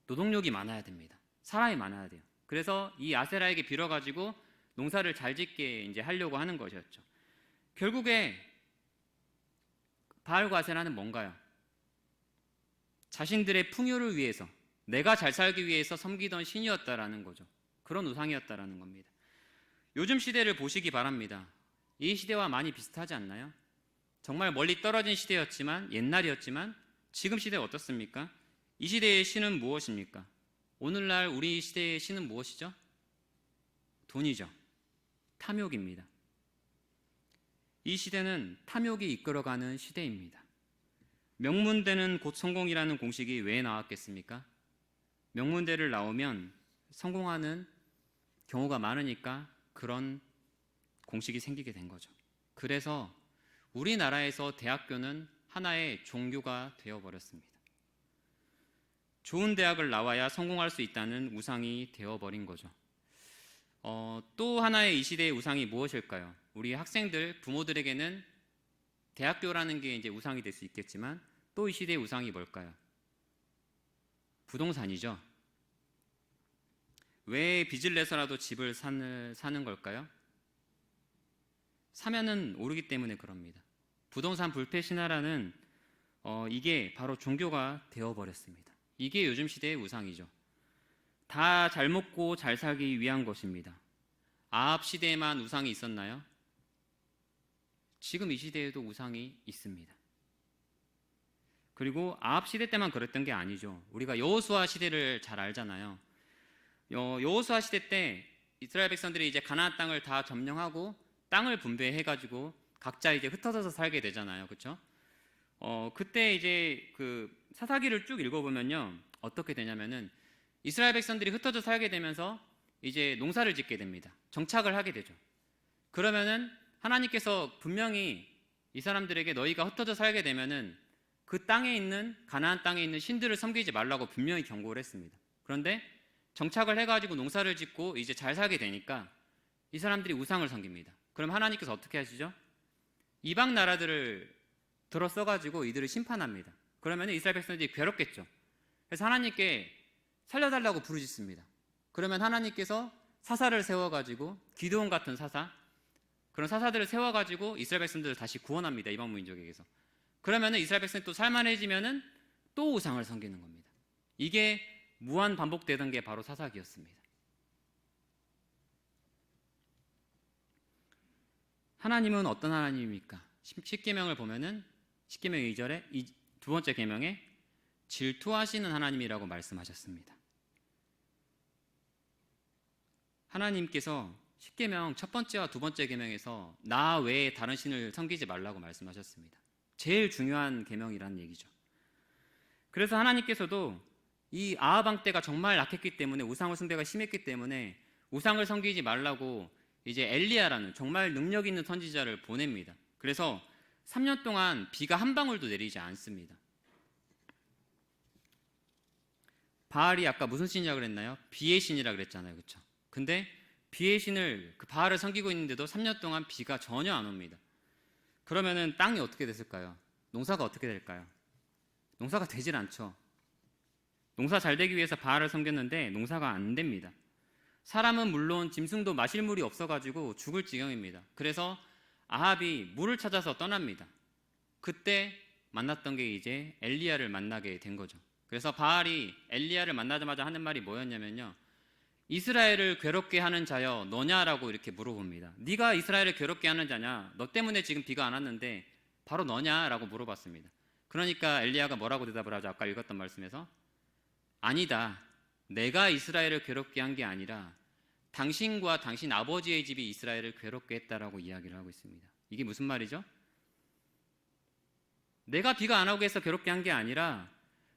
노동력이 많아야 됩니다. 사람이 많아야 돼요. 그래서 이 아세라에게 빌어가지고 농사를 잘 짓게 이제 하려고 하는 것이었죠. 결국에 바알과 아세라는 뭔가요? 자신들의 풍요를 위해서, 내가 잘 살기 위해서 섬기던 신이었다라는 거죠. 그런 우상이었다라는 겁니다. 요즘 시대를 보시기 바랍니다. 이 시대와 많이 비슷하지 않나요? 정말 멀리 떨어진 시대였지만, 옛날이었지만 지금 시대 어떻습니까? 이 시대의 신은 무엇입니까? 오늘날 우리 시대의 신은 무엇이죠? 돈이죠. 탐욕입니다. 이 시대는 탐욕이 이끌어가는 시대입니다. 명문대는 곧 성공이라는 공식이 왜 나왔겠습니까? 명문대를 나오면 성공하는 경우가 많으니까 그런 공식이 생기게 된 거죠. 그래서 우리나라에서 대학교는 하나의 종교가 되어버렸습니다. 좋은 대학을 나와야 성공할 수 있다는 우상이 되어버린 거죠. 또 하나의 이 시대의 우상이 무엇일까요? 우리 학생들, 부모들에게는 대학교라는 게 이제 우상이 될 수 있겠지만 또 이 시대의 우상이 뭘까요? 부동산이죠. 왜 빚을 내서라도 집을 사는 걸까요? 사면은 오르기 때문에 그럽니다. 부동산 불패 신화라는 이게 바로 종교가 되어버렸습니다. 이게 요즘 시대의 우상이죠. 다 잘 먹고 잘 살기 위한 것입니다. 아합 시대에만 우상이 있었나요? 지금 이 시대에도 우상이 있습니다. 그리고 아합 시대 때만 그랬던 게 아니죠. 우리가 여호수아 시대를 잘 알잖아요. 여호수아 시대 때 이스라엘 백성들이 이제 가나안 땅을 다 점령하고 땅을 분배해가지고 각자 이제 흩어져서 살게 되잖아요, 그렇죠? 그때 이제 그 사사기를 쭉 읽어보면요, 어떻게 되냐면은 이스라엘 백성들이 흩어져 살게 되면서 이제 농사를 짓게 됩니다. 정착을 하게 되죠. 그러면은 하나님께서 분명히 이 사람들에게 너희가 흩어져 살게 되면은 그 땅에 있는 가나안 땅에 있는 신들을 섬기지 말라고 분명히 경고를 했습니다. 그런데 정착을 해가지고 농사를 짓고 이제 잘 살게 되니까 이 사람들이 우상을 섬깁니다. 그럼 하나님께서 어떻게 하시죠? 이방 나라들을 들어 써가지고 이들을 심판합니다. 그러면 이스라엘 백성들이 괴롭겠죠. 그래서 하나님께 살려달라고 부르짖습니다. 그러면 하나님께서 사사를 세워가지고 기드온 같은 사사, 그런 사사들을 세워가지고 이스라엘 백성들을 다시 구원합니다. 이방 민족에게서. 그러면 이스라엘 백성이 또 살만해지면은 또 우상을 섬기는 겁니다. 이게 무한 반복되던 게 바로 사사기였습니다. 하나님은 어떤 하나님입니까? 십계명을 보면은 십계명 2절에 두 번째 계명에 질투하시는 하나님이라고 말씀하셨습니다. 하나님께서 십계명 첫 번째와 두 번째 계명에서 나 외에 다른 신을 섬기지 말라고 말씀하셨습니다. 제일 중요한 계명이라는 얘기죠. 그래서 하나님께서도 이 아하방 때가 정말 악했기 때문에 우상을 숭배가 심했기 때문에 우상을 섬기지 말라고 이제 엘리야라는 정말 능력 있는 선지자를 보냅니다. 그래서 3년 동안 비가 한 방울도 내리지 않습니다. 바알이 아까 무슨 신이라고 그랬나요? 비의 신이라고 그랬잖아요. 그렇죠? 근데 비의 신을 그 바알을 섬기고 있는데도 3년 동안 비가 전혀 안 옵니다. 그러면은 땅이 어떻게 됐을까요? 농사가 어떻게 될까요? 농사가 되질 않죠. 농사 잘 되기 위해서 바알을 섬겼는데 농사가 안 됩니다. 사람은 물론 짐승도 마실 물이 없어가지고 죽을 지경입니다. 그래서 아합이 물을 찾아서 떠납니다. 그때 만났던 게 이제 엘리야를 만나게 된 거죠. 그래서 바알이 엘리야를 만나자마자 하는 말이 뭐였냐면요, 이스라엘을 괴롭게 하는 자여 너냐라고 이렇게 물어봅니다. 네가 이스라엘을 괴롭게 하는 자냐? 너 때문에 지금 비가 안 왔는데 바로 너냐라고 물어봤습니다. 그러니까 엘리야가 뭐라고 대답을 하죠? 아까 읽었던 말씀에서 아니다, 내가 이스라엘을 괴롭게 한 게 아니라 당신과 당신 아버지의 집이 이스라엘을 괴롭게 했다라고 이야기를 하고 있습니다. 이게 무슨 말이죠? 내가 비가 안 오게 해서 괴롭게 한 게 아니라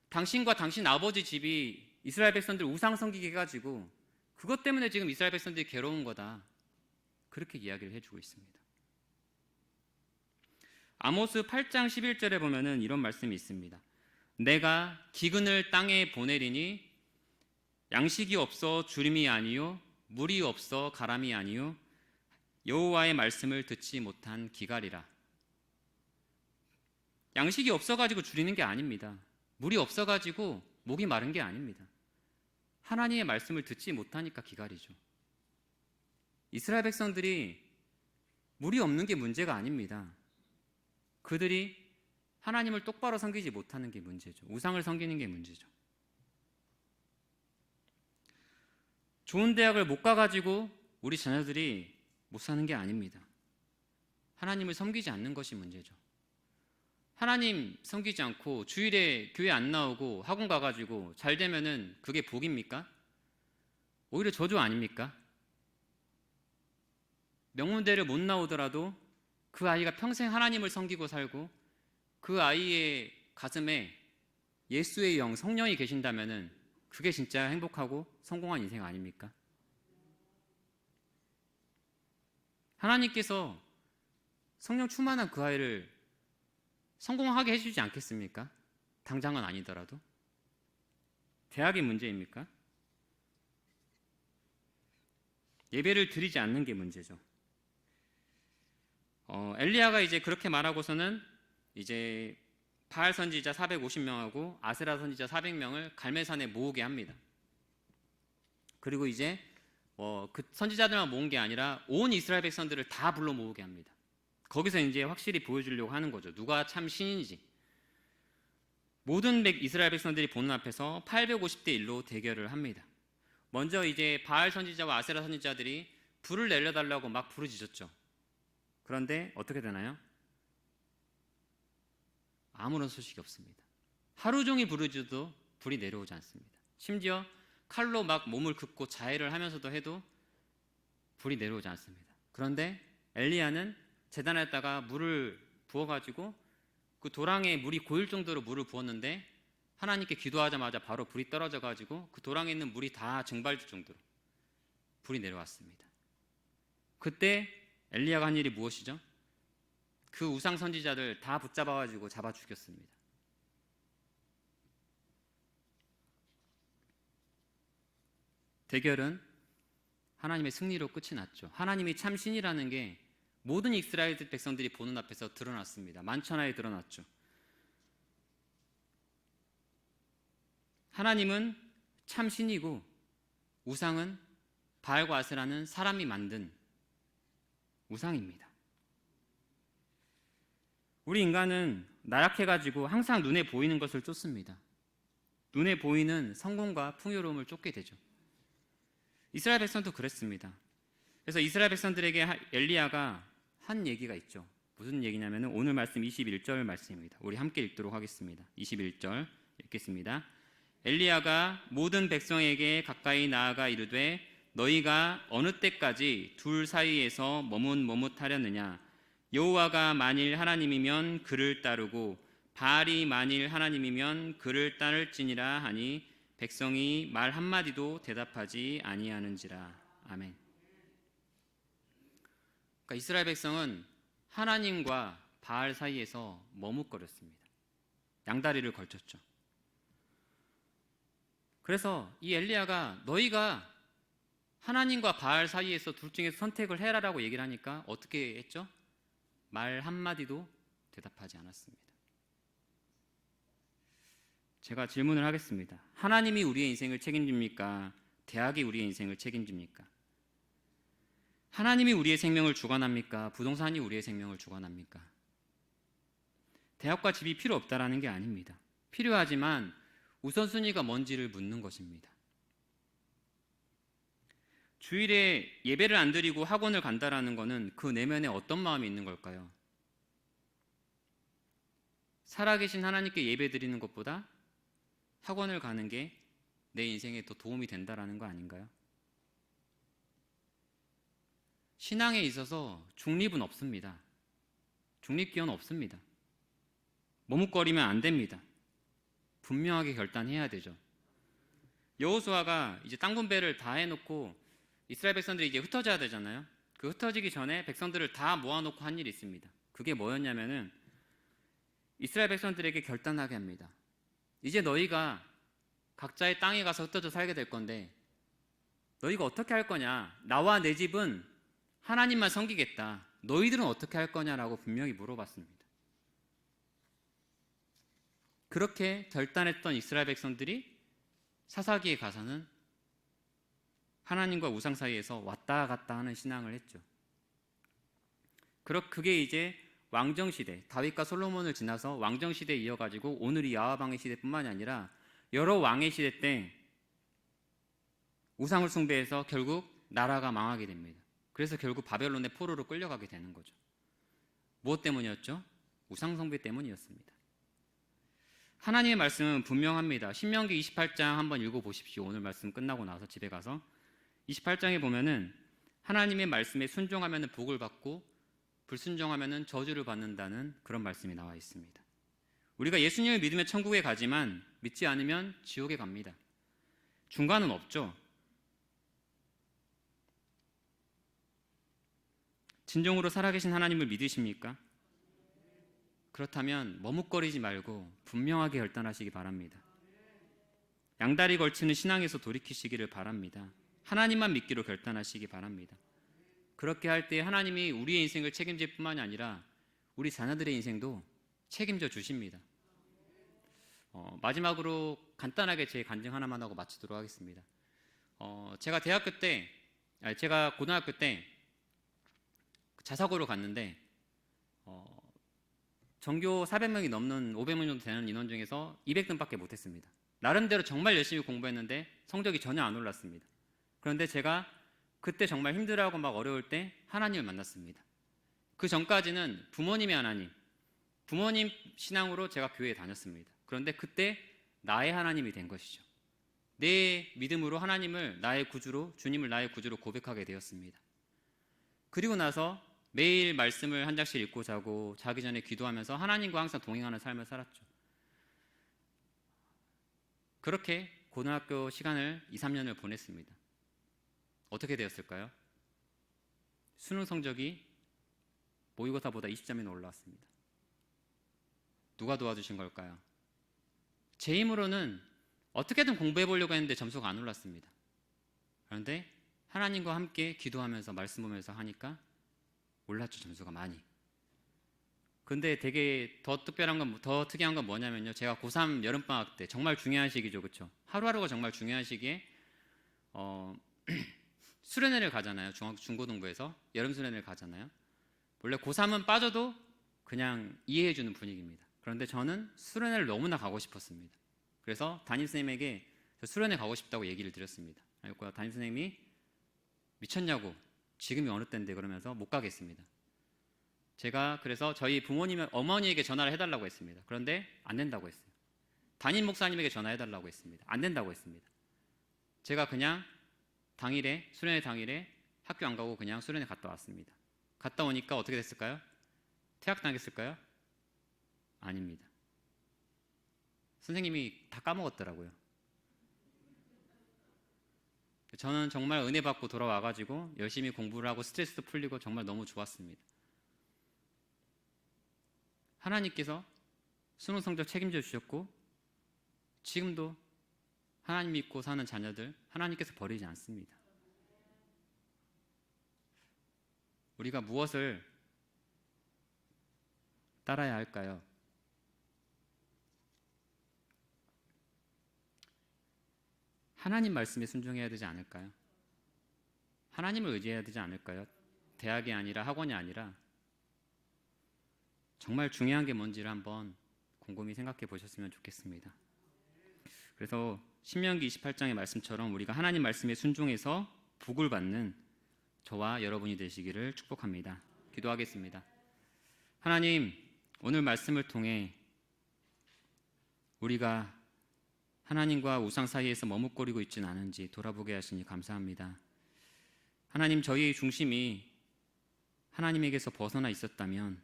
당신과 당신 아버지 집이 이스라엘 백성들 우상 섬기게 해가지고 그것 때문에 지금 이스라엘 백성들이 괴로운 거다, 그렇게 이야기를 해주고 있습니다. 아모스 8장 11절에 보면은 이런 말씀이 있습니다. 내가 기근을 땅에 보내리니 양식이 없어 주림이 아니요 물이 없어 가람이 아니요 여호와의 말씀을 듣지 못한 기갈이라. 양식이 없어가지고 줄이는 게 아닙니다. 물이 없어가지고 목이 마른 게 아닙니다. 하나님의 말씀을 듣지 못하니까 기갈이죠. 이스라엘 백성들이 물이 없는 게 문제가 아닙니다. 그들이 하나님을 똑바로 섬기지 못하는 게 문제죠. 우상을 섬기는 게 문제죠. 좋은 대학을 못 가가지고 우리 자녀들이 못 사는 게 아닙니다. 하나님을 섬기지 않는 것이 문제죠. 하나님 섬기지 않고 주일에 교회 안 나오고 학원 가가지고 잘 되면은 그게 복입니까? 오히려 저주 아닙니까? 명문대를 못 나오더라도 그 아이가 평생 하나님을 섬기고 살고 그 아이의 가슴에 예수의 영, 성령이 계신다면은 그게 진짜 행복하고 성공한 인생 아닙니까? 하나님께서 성령 충만한 그 아이를 성공하게 해주지 않겠습니까? 당장은 아니더라도. 대학이 문제입니까? 예배를 드리지 않는 게 문제죠. 엘리야가 이제 그렇게 말하고서는 이제 바알 선지자 450명하고 아세라 선지자 400명을 갈멜산에 모으게 합니다. 그리고 이제 그 선지자들만 모은 게 아니라 온 이스라엘 백성들을 다 불러 모으게 합니다. 거기서 이제 확실히 보여주려고 하는 거죠. 누가 참 신인지. 모든 이스라엘 백성들이 보는 앞에서 850대 1로 대결을 합니다. 먼저 이제 바알 선지자와 아세라 선지자들이 불을 내려달라고 막 부르짖었죠. 그런데 어떻게 되나요? 아무런 소식이 없습니다. 하루 종일 부르짖어도 불이 내려오지 않습니다. 심지어 칼로 막 몸을 긋고 자해를 하면서도 해도 불이 내려오지 않습니다. 그런데 엘리야는 제단에다가 물을 부어가지고 그 도랑에 물이 고일 정도로 물을 부었는데 하나님께 기도하자마자 바로 불이 떨어져가지고 그 도랑에 있는 물이 다 증발될 정도로 불이 내려왔습니다. 그때 엘리야가 한 일이 무엇이죠? 그 우상 선지자들 다 붙잡아가지고 잡아 죽였습니다. 대결은 하나님의 승리로 끝이 났죠. 하나님이 참 신이라는 게 모든 이스라엘 백성들이 보는 앞에서 드러났습니다. 만천하에 드러났죠. 하나님은 참 신이고 우상은 바알과 아세라는 사람이 만든 우상입니다. 우리 인간은 나약해가지고 항상 눈에 보이는 것을 쫓습니다. 눈에 보이는 성공과 풍요로움을 쫓게 되죠. 이스라엘 백성도 그랬습니다. 그래서 이스라엘 백성들에게 엘리야가 한 얘기가 있죠. 무슨 얘기냐면 오늘 말씀 21절 말씀입니다. 우리 함께 읽도록 하겠습니다. 21절 읽겠습니다. 엘리야가 모든 백성에게 가까이 나아가 이르되 너희가 어느 때까지 둘 사이에서 머뭇머뭇하려느냐. 여호와가 만일 하나님이면 그를 따르고 바알이 만일 하나님이면 그를 따를지니라 하니 백성이 말 한마디도 대답하지 아니하는지라. 아멘. 그러니까 이스라엘 백성은 하나님과 바알 사이에서 머뭇거렸습니다. 양다리를 걸쳤죠. 그래서 이 엘리야가 너희가 하나님과 바알 사이에서 둘 중에서 선택을 해라라고 얘기를 하니까 어떻게 했죠? 말 한마디도 대답하지 않았습니다. 제가 질문을 하겠습니다. 하나님이 우리의 인생을 책임집니까? 대학이 우리의 인생을 책임집니까? 하나님이 우리의 생명을 주관합니까? 부동산이 우리의 생명을 주관합니까? 대학과 집이 필요 없다라는 게 아닙니다. 필요하지만 우선순위가 뭔지를 묻는 것입니다. 주일에 예배를 안 드리고 학원을 간다라는 것은 그 내면에 어떤 마음이 있는 걸까요? 살아계신 하나님께 예배 드리는 것보다 학원을 가는 게 내 인생에 더 도움이 된다라는 거 아닌가요? 신앙에 있어서 중립은 없습니다. 중립기어는 없습니다. 머뭇거리면 안 됩니다. 분명하게 결단해야 되죠. 여호수아가 이제 땅 분배를 다 해놓고 이스라엘 백성들이 이제 흩어져야 되잖아요. 그 흩어지기 전에 백성들을 다 모아놓고 한 일이 있습니다. 그게 뭐였냐면은 이스라엘 백성들에게 결단하게 합니다. 이제 너희가 각자의 땅에 가서 흩어져 살게 될 건데 너희가 어떻게 할 거냐? 나와 내 집은 하나님만 섬기겠다. 너희들은 어떻게 할 거냐라고 분명히 물어봤습니다. 그렇게 결단했던 이스라엘 백성들이 사사기에 가서는 하나님과 우상 사이에서 왔다 갔다 하는 신앙을 했죠. 그게 이제 왕정시대, 다윗과 솔로몬을 지나서 왕정시대에 이어가지고 오늘이 야화방의 시대뿐만이 아니라 여러 왕의 시대 때 우상을 숭배해서 결국 나라가 망하게 됩니다. 그래서 결국 바벨론의 포로로 끌려가게 되는 거죠. 무엇 때문이었죠? 우상 숭배 때문이었습니다. 하나님의 말씀은 분명합니다. 신명기 28장 한번 읽어보십시오. 오늘 말씀 끝나고 나서 집에 가서 28장에 보면은 하나님의 말씀에 순종하면 복을 받고 불순종하면 저주를 받는다는 그런 말씀이 나와 있습니다. 우리가 예수님을 믿으며 천국에 가지만 믿지 않으면 지옥에 갑니다. 중간은 없죠. 진정으로 살아계신 하나님을 믿으십니까? 그렇다면 머뭇거리지 말고 분명하게 결단하시기 바랍니다. 양다리 걸치는 신앙에서 돌이키시기를 바랍니다. 하나님만 믿기로 결단하시기 바랍니다. 그렇게 할 때 하나님이 우리의 인생을 책임질 뿐만이 아니라 우리 자녀들의 인생도 책임져 주십니다. 마지막으로 간단하게 제 간증 하나만 하고 마치도록 하겠습니다. 제가 고등학교 때 자사고를 갔는데 전교 400명이 넘는 500명 정도 되는 인원 중에서 200등밖에 못했습니다. 나름대로 정말 열심히 공부했는데 성적이 전혀 안 올랐습니다. 그런데 제가 그때 정말 힘들어하고 막 어려울 때 하나님을 만났습니다. 그 전까지는 부모님의 하나님, 부모님 신앙으로 제가 교회에 다녔습니다. 그런데 그때 나의 하나님이 된 것이죠. 내 믿음으로 하나님을 나의 구주로, 주님을 나의 구주로 고백하게 되었습니다. 그리고 나서 매일 말씀을 한 장씩 읽고 자고 자기 전에 기도하면서 하나님과 항상 동행하는 삶을 살았죠. 그렇게 고등학교 시간을 2, 3년을 보냈습니다. 어떻게 되었을까요? 수능 성적이 모의고사보다 20점이나 올라왔습니다. 누가 도와주신 걸까요? 제 힘으로는 어떻게든 공부해 보려고 했는데 점수가 안 올랐습니다. 그런데 하나님과 함께 기도하면서 말씀 보면서 하니까 올랐죠, 점수가 많이. 근데 되게 더 특이한 건 뭐냐면요. 제가 고3 여름방학 때 정말 중요한 시기죠, 그렇죠? 하루하루가 정말 중요한 시기에 수련회를 가잖아요. 중고등부에서 여름 수련회를 가잖아요. 원래 고3은 빠져도 그냥 이해해주는 분위기입니다. 그런데 저는 수련회를 너무나 가고 싶었습니다. 그래서 담임선생님에게 수련회 가고 싶다고 얘기를 드렸습니다. 그리고 담임선생님이 미쳤냐고, 지금이 어느 때인데 그러면서 못 가겠습니다. 제가 그래서 저희 어머니에게 전화를 해달라고 했습니다. 그런데 안 된다고 했어요. 담임 목사님에게 전화해달라고 했습니다. 안 된다고 했습니다. 제가 그냥 수련회 당일에 학교 안 가고 그냥 수련회 갔다 왔습니다. 갔다 오니까 어떻게 됐을까요? 퇴학당했을까요? 아닙니다. 선생님이 다 까먹었더라고요. 저는 정말 은혜 받고 돌아와가지고 열심히 공부를 하고 스트레스도 풀리고 정말 너무 좋았습니다. 하나님께서 수능 성적 책임져 주셨고 지금도 하나님 믿고 사는 자녀들 하나님께서 버리지 않습니다. 우리가 무엇을 따라야 할까요? 하나님 말씀에 순종해야 되지 않을까요? 하나님을 의지해야 되지 않을까요? 대학이 아니라 학원이 아니라 정말 중요한 게 뭔지를 한번 곰곰이 생각해 보셨으면 좋겠습니다. 그래서 신명기 28장의 말씀처럼 우리가 하나님 말씀에 순종해서 복을 받는 저와 여러분이 되시기를 축복합니다. 기도하겠습니다. 하나님, 오늘 말씀을 통해 우리가 하나님과 우상 사이에서 머뭇거리고 있지는 않은지 돌아보게 하시니 감사합니다. 하나님, 저희의 중심이 하나님에게서 벗어나 있었다면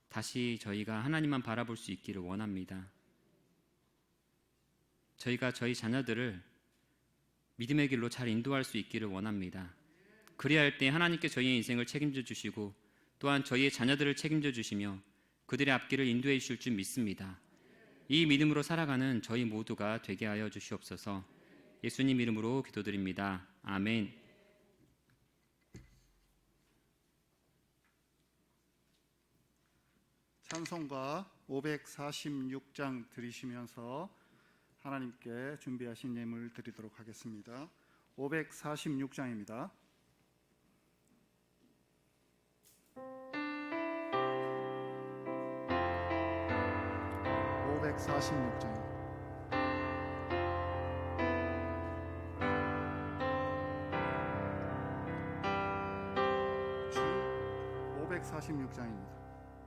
다시 저희가 하나님만 바라볼 수 있기를 원합니다. 저희가 저희 자녀들을 믿음의 길로 잘 인도할 수 있기를 원합니다. 그래야 할 때 하나님께 저희의 인생을 책임져 주시고 또한 저희의 자녀들을 책임져 주시며 그들의 앞길을 인도해 주실 줄 믿습니다. 이 믿음으로 살아가는 저희 모두가 되게 하여 주시옵소서. 예수님 이름으로 기도드립니다. 아멘. 찬송가 546장 들으시면서 하나님께 준비하신 예물 드리도록 하겠습니다. 546장입니다. (546장입니다)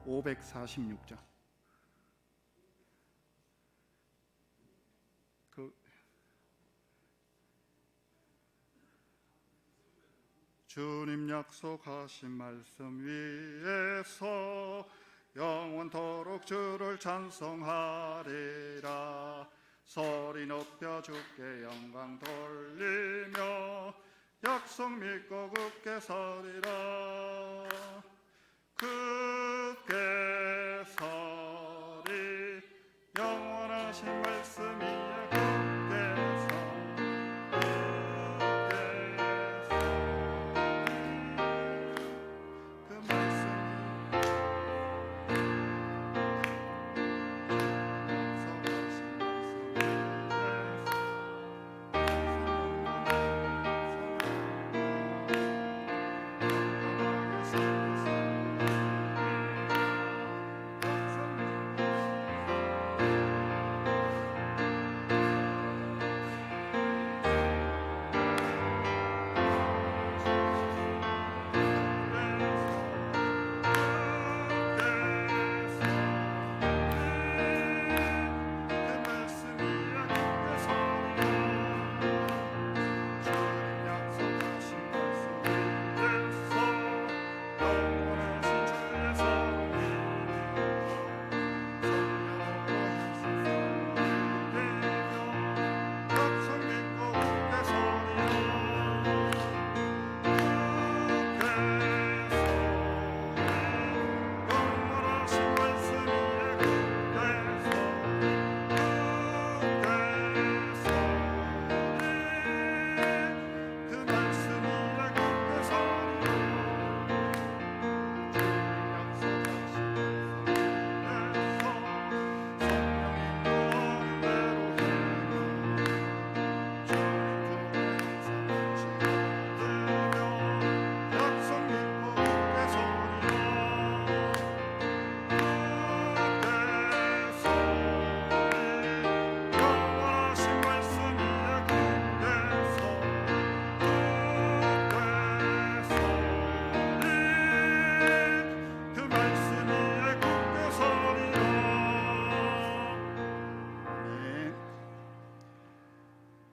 546장. 주님 약속하신 말씀 위에서 영원토록 주를 찬송하리라. 소리 높여 주께 영광 돌리며 약속 믿고 굳게 서리라. 굳게 서리 영원하신 말씀이야. 굳게 그 말씀이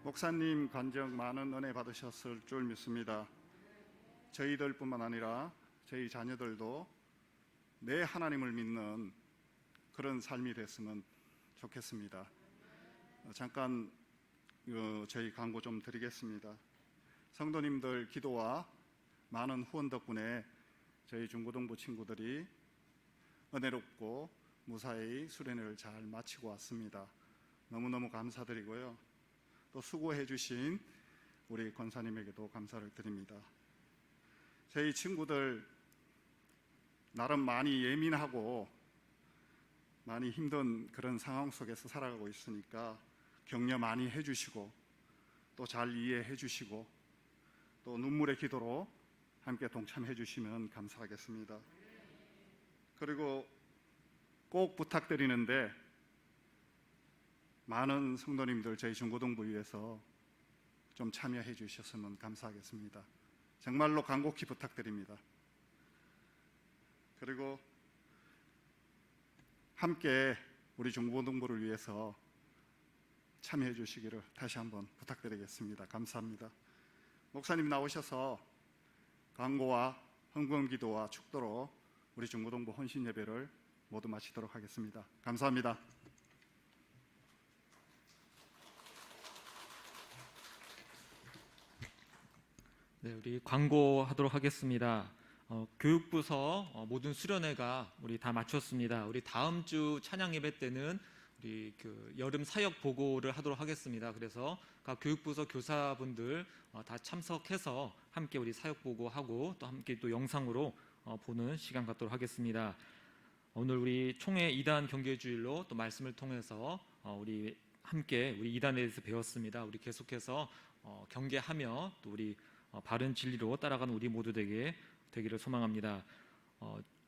목사님 간증 많은 은혜 받으셨을 줄 믿습니다. 저희들뿐만 아니라 저희 자녀들도 내 하나님을 믿는 그런 삶이 됐으면 좋겠습니다. 잠깐 저희 광고 좀 드리겠습니다. 성도님들 기도와 많은 후원 덕분에 저희 중고등부 친구들이 은혜롭고 무사히 수련회를 잘 마치고 왔습니다. 너무너무 감사드리고요. 또 수고해 주신 우리 권사님에게도 감사를 드립니다. 저희 친구들 나름 많이 예민하고 많이 힘든 그런 상황 속에서 살아가고 있으니까 격려 많이 해주시고 또 잘 이해해 주시고 또 눈물의 기도로 함께 동참해 주시면 감사하겠습니다. 그리고 꼭 부탁드리는데 많은 성도님들 저희 중고등부위에서 좀 참여해 주셨으면 감사하겠습니다. 정말로 간곡히 부탁드립니다. 그리고 함께 우리 중고등부를 위해서 참여해 주시기를 다시 한번 부탁드리겠습니다. 감사합니다. 목사님 나오셔서 광고와 헌금기도와 축도로 우리 중고등부 헌신 예배를 모두 마치도록 하겠습니다. 감사합니다. 네, 우리 광고하도록 하겠습니다. 교육부서 모든 수련회가 우리 다 마쳤습니다. 우리 다음 주 찬양 예배 때는 우리 그 여름 사역 보고를 하도록 하겠습니다. 그래서 각 교육부서 교사분들 다 참석해서 함께 우리 사역 보고하고 또 함께 또 영상으로 보는 시간 갖도록 하겠습니다. 오늘 우리 총회 2단 경계주일로 또 말씀을 통해서 우리 함께 우리 2단에 대해서 배웠습니다. 우리 계속해서 경계하며 또 우리 바른 진리로 따라가는 우리 모두 되기를 소망합니다.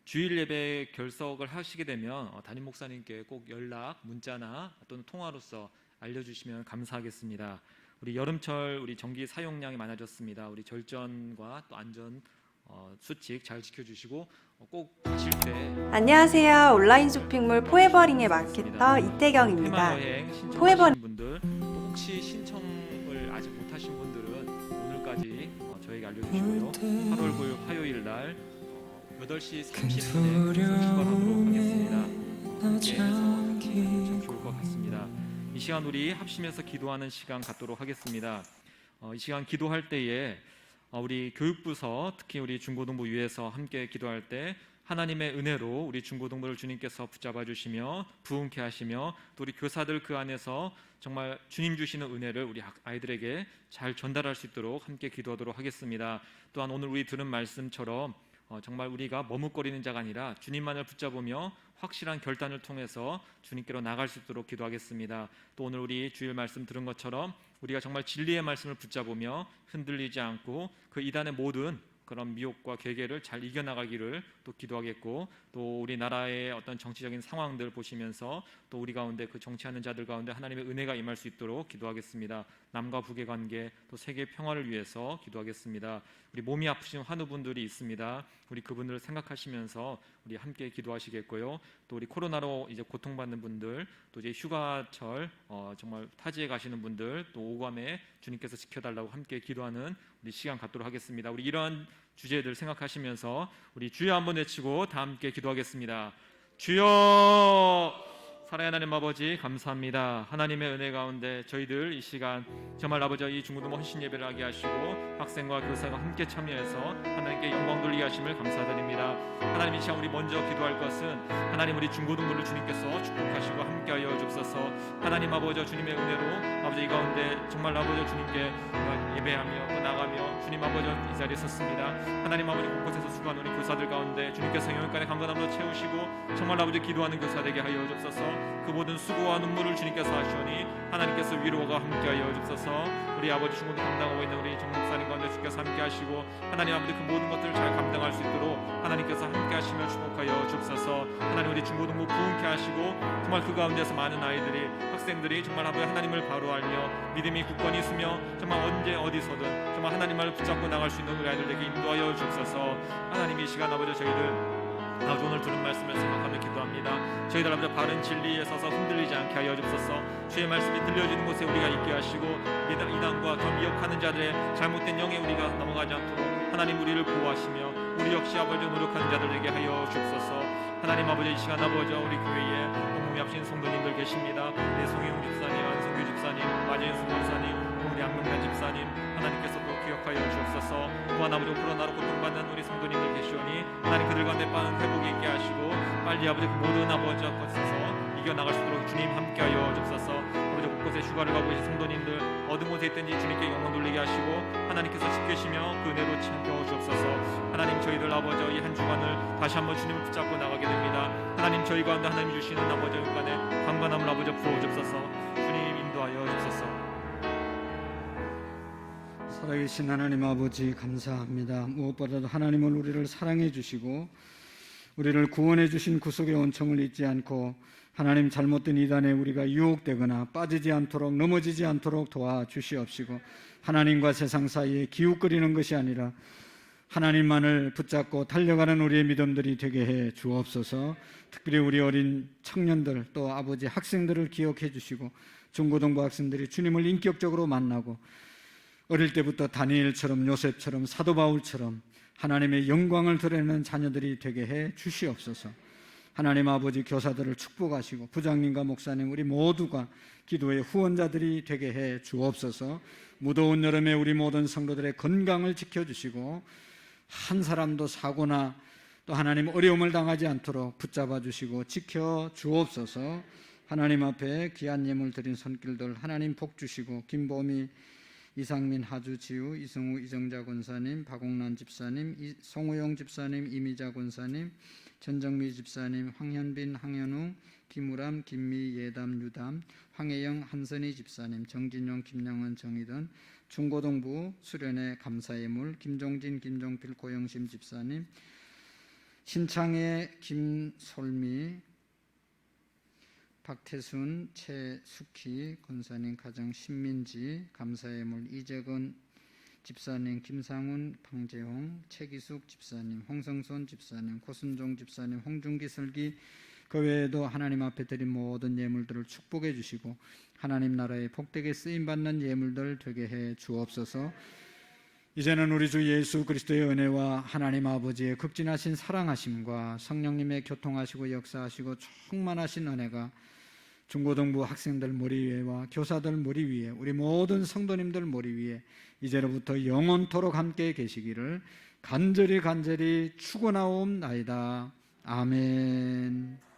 주일 예배 결석을 하시게 되면 담임 목사님께 꼭 연락, 문자나 또는 통화로서 알려주시면 감사하겠습니다. 우리 여름철 우리 전기 사용량이 많아졌습니다. 우리 절전과 또 안전 수칙 잘 지켜주시고 꼭 가실 때 안녕하세요. 온라인 쇼핑몰 포에버링의 마케터 이태경입니다. 테마여행 포에버- 신청하신 분들 또 혹시 신청을 아직 못하신 분들은 오늘까지 저에게 알려주시고요. 8월 9일 화요일 날 8시 30분에 출발하도록 하겠습니다. 함께 해서 참 좋을 것 같습니다. 이 시간 우리 합심해서 기도하는 시간 갖도록 하겠습니다. 이 시간 기도할 때에 우리 교육부서 특히 우리 중고등부 위에서 함께 기도할 때 하나님의 은혜로 우리 중고등부를 주님께서 붙잡아 주시며 부흥케 하시며 또 우리 교사들 그 안에서 정말 주님 주시는 은혜를 우리 아이들에게 잘 전달할 수 있도록 함께 기도하도록 하겠습니다. 또한 오늘 우리 들은 말씀처럼 정말 우리가 머뭇거리는 자가 아니라 주님만을 붙잡으며 확실한 결단을 통해서 주님께로 나갈 수 있도록 기도하겠습니다. 또 오늘 우리 주일 말씀 들은 것처럼 우리가 정말 진리의 말씀을 붙잡으며 흔들리지 않고 그 이단의 모든 그런 미혹과 계계를 잘 이겨나가기를 또 기도하겠고, 또 우리나라의 어떤 정치적인 상황들 보시면서 또 우리 가운데 그 정치하는 자들 가운데 하나님의 은혜가 임할 수 있도록 기도하겠습니다. 남과 북의 관계 또 세계 평화를 위해서 기도하겠습니다. 우리 몸이 아프신 환우분들이 있습니다. 우리 그분들을 생각하시면서 우리 함께 기도하시겠고요. 또 우리 코로나로 이제 고통받는 분들, 또 이제 휴가철 정말 타지에 가시는 분들, 또 오감에 주님께서 지켜달라고 함께 기도하는 우리 시간 갖도록 하겠습니다. 우리 이런 주제들 생각하시면서 우리 주여 한번 외치고 다 함께 기도하겠습니다. 주여! 살아야 하나님 아버지 감사합니다. 하나님의 은혜 가운데 저희들 이 시간 정말 아버지 이 중고등부 헌신 예배를 하게 하시고 학생과 교사가 함께 참여해서 하나님께 영광 돌리게 하심을 감사드립니다. 하나님 이 시간 우리 먼저 기도할 것은 하나님 우리 중고등부를 주님께서 축복하시고 함께하여 주옵소서. 하나님 아버지 주님의 은혜로 아버지 이 가운데 정말 아버지 주님께 예배하며 또 나가며 주님 아버지 이 자리에 섰습니다. 하나님 아버지 곳곳에서 수고하는 우리 교사들 가운데 주님께서 영역간의 강건함으로 채우시고 정말 아버지 기도하는 교사 되게 하여 주옵소서. 그 모든 수고와 눈물을 주님께서 하시오니 하나님께서 위로가 함께하여 주옵소서. 우리 아버지 중고등 감당하고 있는 우리 정 목사님 가운데 주께서 함께하시고 하나님 아버지 그 모든 것들을 잘 감당할 수 있도록 하나님께서 함께하시며 축복하여 주옵소서. 하나님 우리 중고등부 부흥케 하시고 정말 그 가운데서 많은 아이들이 학생들이 정말 아버지 하나님을 바로 알며 믿음이 굳건히 서며 정말 언제 어디서든 정말 하나님을 붙잡고 나갈 수 있는 우리 아이들에게 인도하여 주옵소서. 하나님 이 시간 아버지 저희들 아버지 오늘 들은 말씀을 생각하며 기도합니다. 저희들 아버지 바른 진리에 서서 흔들리지 않게 하여 주옵소서. 주의 말씀이 들려지는 곳에 우리가 있게 하시고 이단과 더 미혹하는 자들의 잘못된 영에 우리가 넘어가지 않도록 하나님 우리를 보호하시며 우리 역시 아버지 노력하는 자들에게 하여 주옵소서. 하나님 아버지 이 시간 아버지 우리 교회에 몸이 아프신 성도님들 계십니다. 네, 송혜웅 집사님, 안성규 집사님, 마지은수 목사님, 우리 안명란 집사님 하나님께서 또 기억하시고 축복하여 주옵소서. 또한 아버지 코로나로 고통받는 우리 성도님들 계시오니 하나님 그들 가운데 빠른 회복이 있게 하시고 빨리 아버지 그 모든 아버지 것에서 이겨나갈 수 있도록 주님 함께하여 주옵소서. 아버지 곳곳에 휴가를 가고 계신 성도님들 어느 곳에 있든지 주님께 영광 돌리게 하시고 하나님께서 지키시며 그 은혜로 참겨 주옵소서. 하나님 저희들 아버지 이 한 주간을 다시 한번 주님을 붙잡고 나가게 됩니다. 하나님 저희 가운데 하나님 주시는 아버지 간에 강건함을 아버지 부어 주옵소서. 주님 인도하여 주옵소서. 살아계신 하나님 아버지 감사합니다. 무엇보다도 하나님은 우리를 사랑해 주시고 우리를 구원해 주신 구속의恩寵을 잊지 않고 하나님 잘못된 이단에 우리가 유혹되거나 빠지지 않도록 넘어지지 않도록 도와주시옵시고 하나님과 세상 사이에 기웃거리는 것이 아니라 하나님만을 붙잡고 달려가는 우리의 믿음들이 되게 해 주옵소서. 특별히 우리 어린 청년들 또 아버지 학생들을 기억해 주시고 중고등부 학생들이 주님을 인격적으로 만나고 어릴 때부터 다니엘처럼 요셉처럼 사도 바울처럼 하나님의 영광을 드러내는 자녀들이 되게 해 주시옵소서. 하나님 아버지 교사들을 축복하시고 부장님과 목사님 우리 모두가 기도의 후원자들이 되게 해 주옵소서. 무더운 여름에 우리 모든 성도들의 건강을 지켜주시고 한 사람도 사고나 또 하나님 어려움을 당하지 않도록 붙잡아 주시고 지켜 주옵소서. 하나님 앞에 귀한 예물 드린 손길들 하나님 복 주시고 김보미 이상민 하주 지우 이승우 이정자 권사님 박옥란 집사님 송우영 집사님 이미자 권사님 전정미 집사님 황현빈 황현웅 김우람 김미 예담 유담 황혜영 한선희 집사님 정진용 김영은 정희든 중고등부 수련회 감사예물 김종진 김종필 고영심 집사님 신창혜 김솔미 박태순 최숙희 권사님 가정 신민지 감사예물 이재건 집사님 김상훈 방재홍 최기숙 집사님 홍성손 집사님 고순종 집사님 홍중기 설기 그 외에도 하나님 앞에 드린 모든 예물들을 축복해 주시고 하나님 나라에 복되게 쓰임받는 예물들 되게 해 주옵소서. 이제는 우리 주 예수 그리스도의 은혜와 하나님 아버지의 극진하신 사랑하심과 성령님의 교통하시고 역사하시고 충만하신 은혜가 중고등부 학생들 머리 위에와 교사들 머리 위에 우리 모든 성도님들 머리 위에 이제로부터 영원토록 함께 계시기를 간절히 축원하옵나이다. 아멘.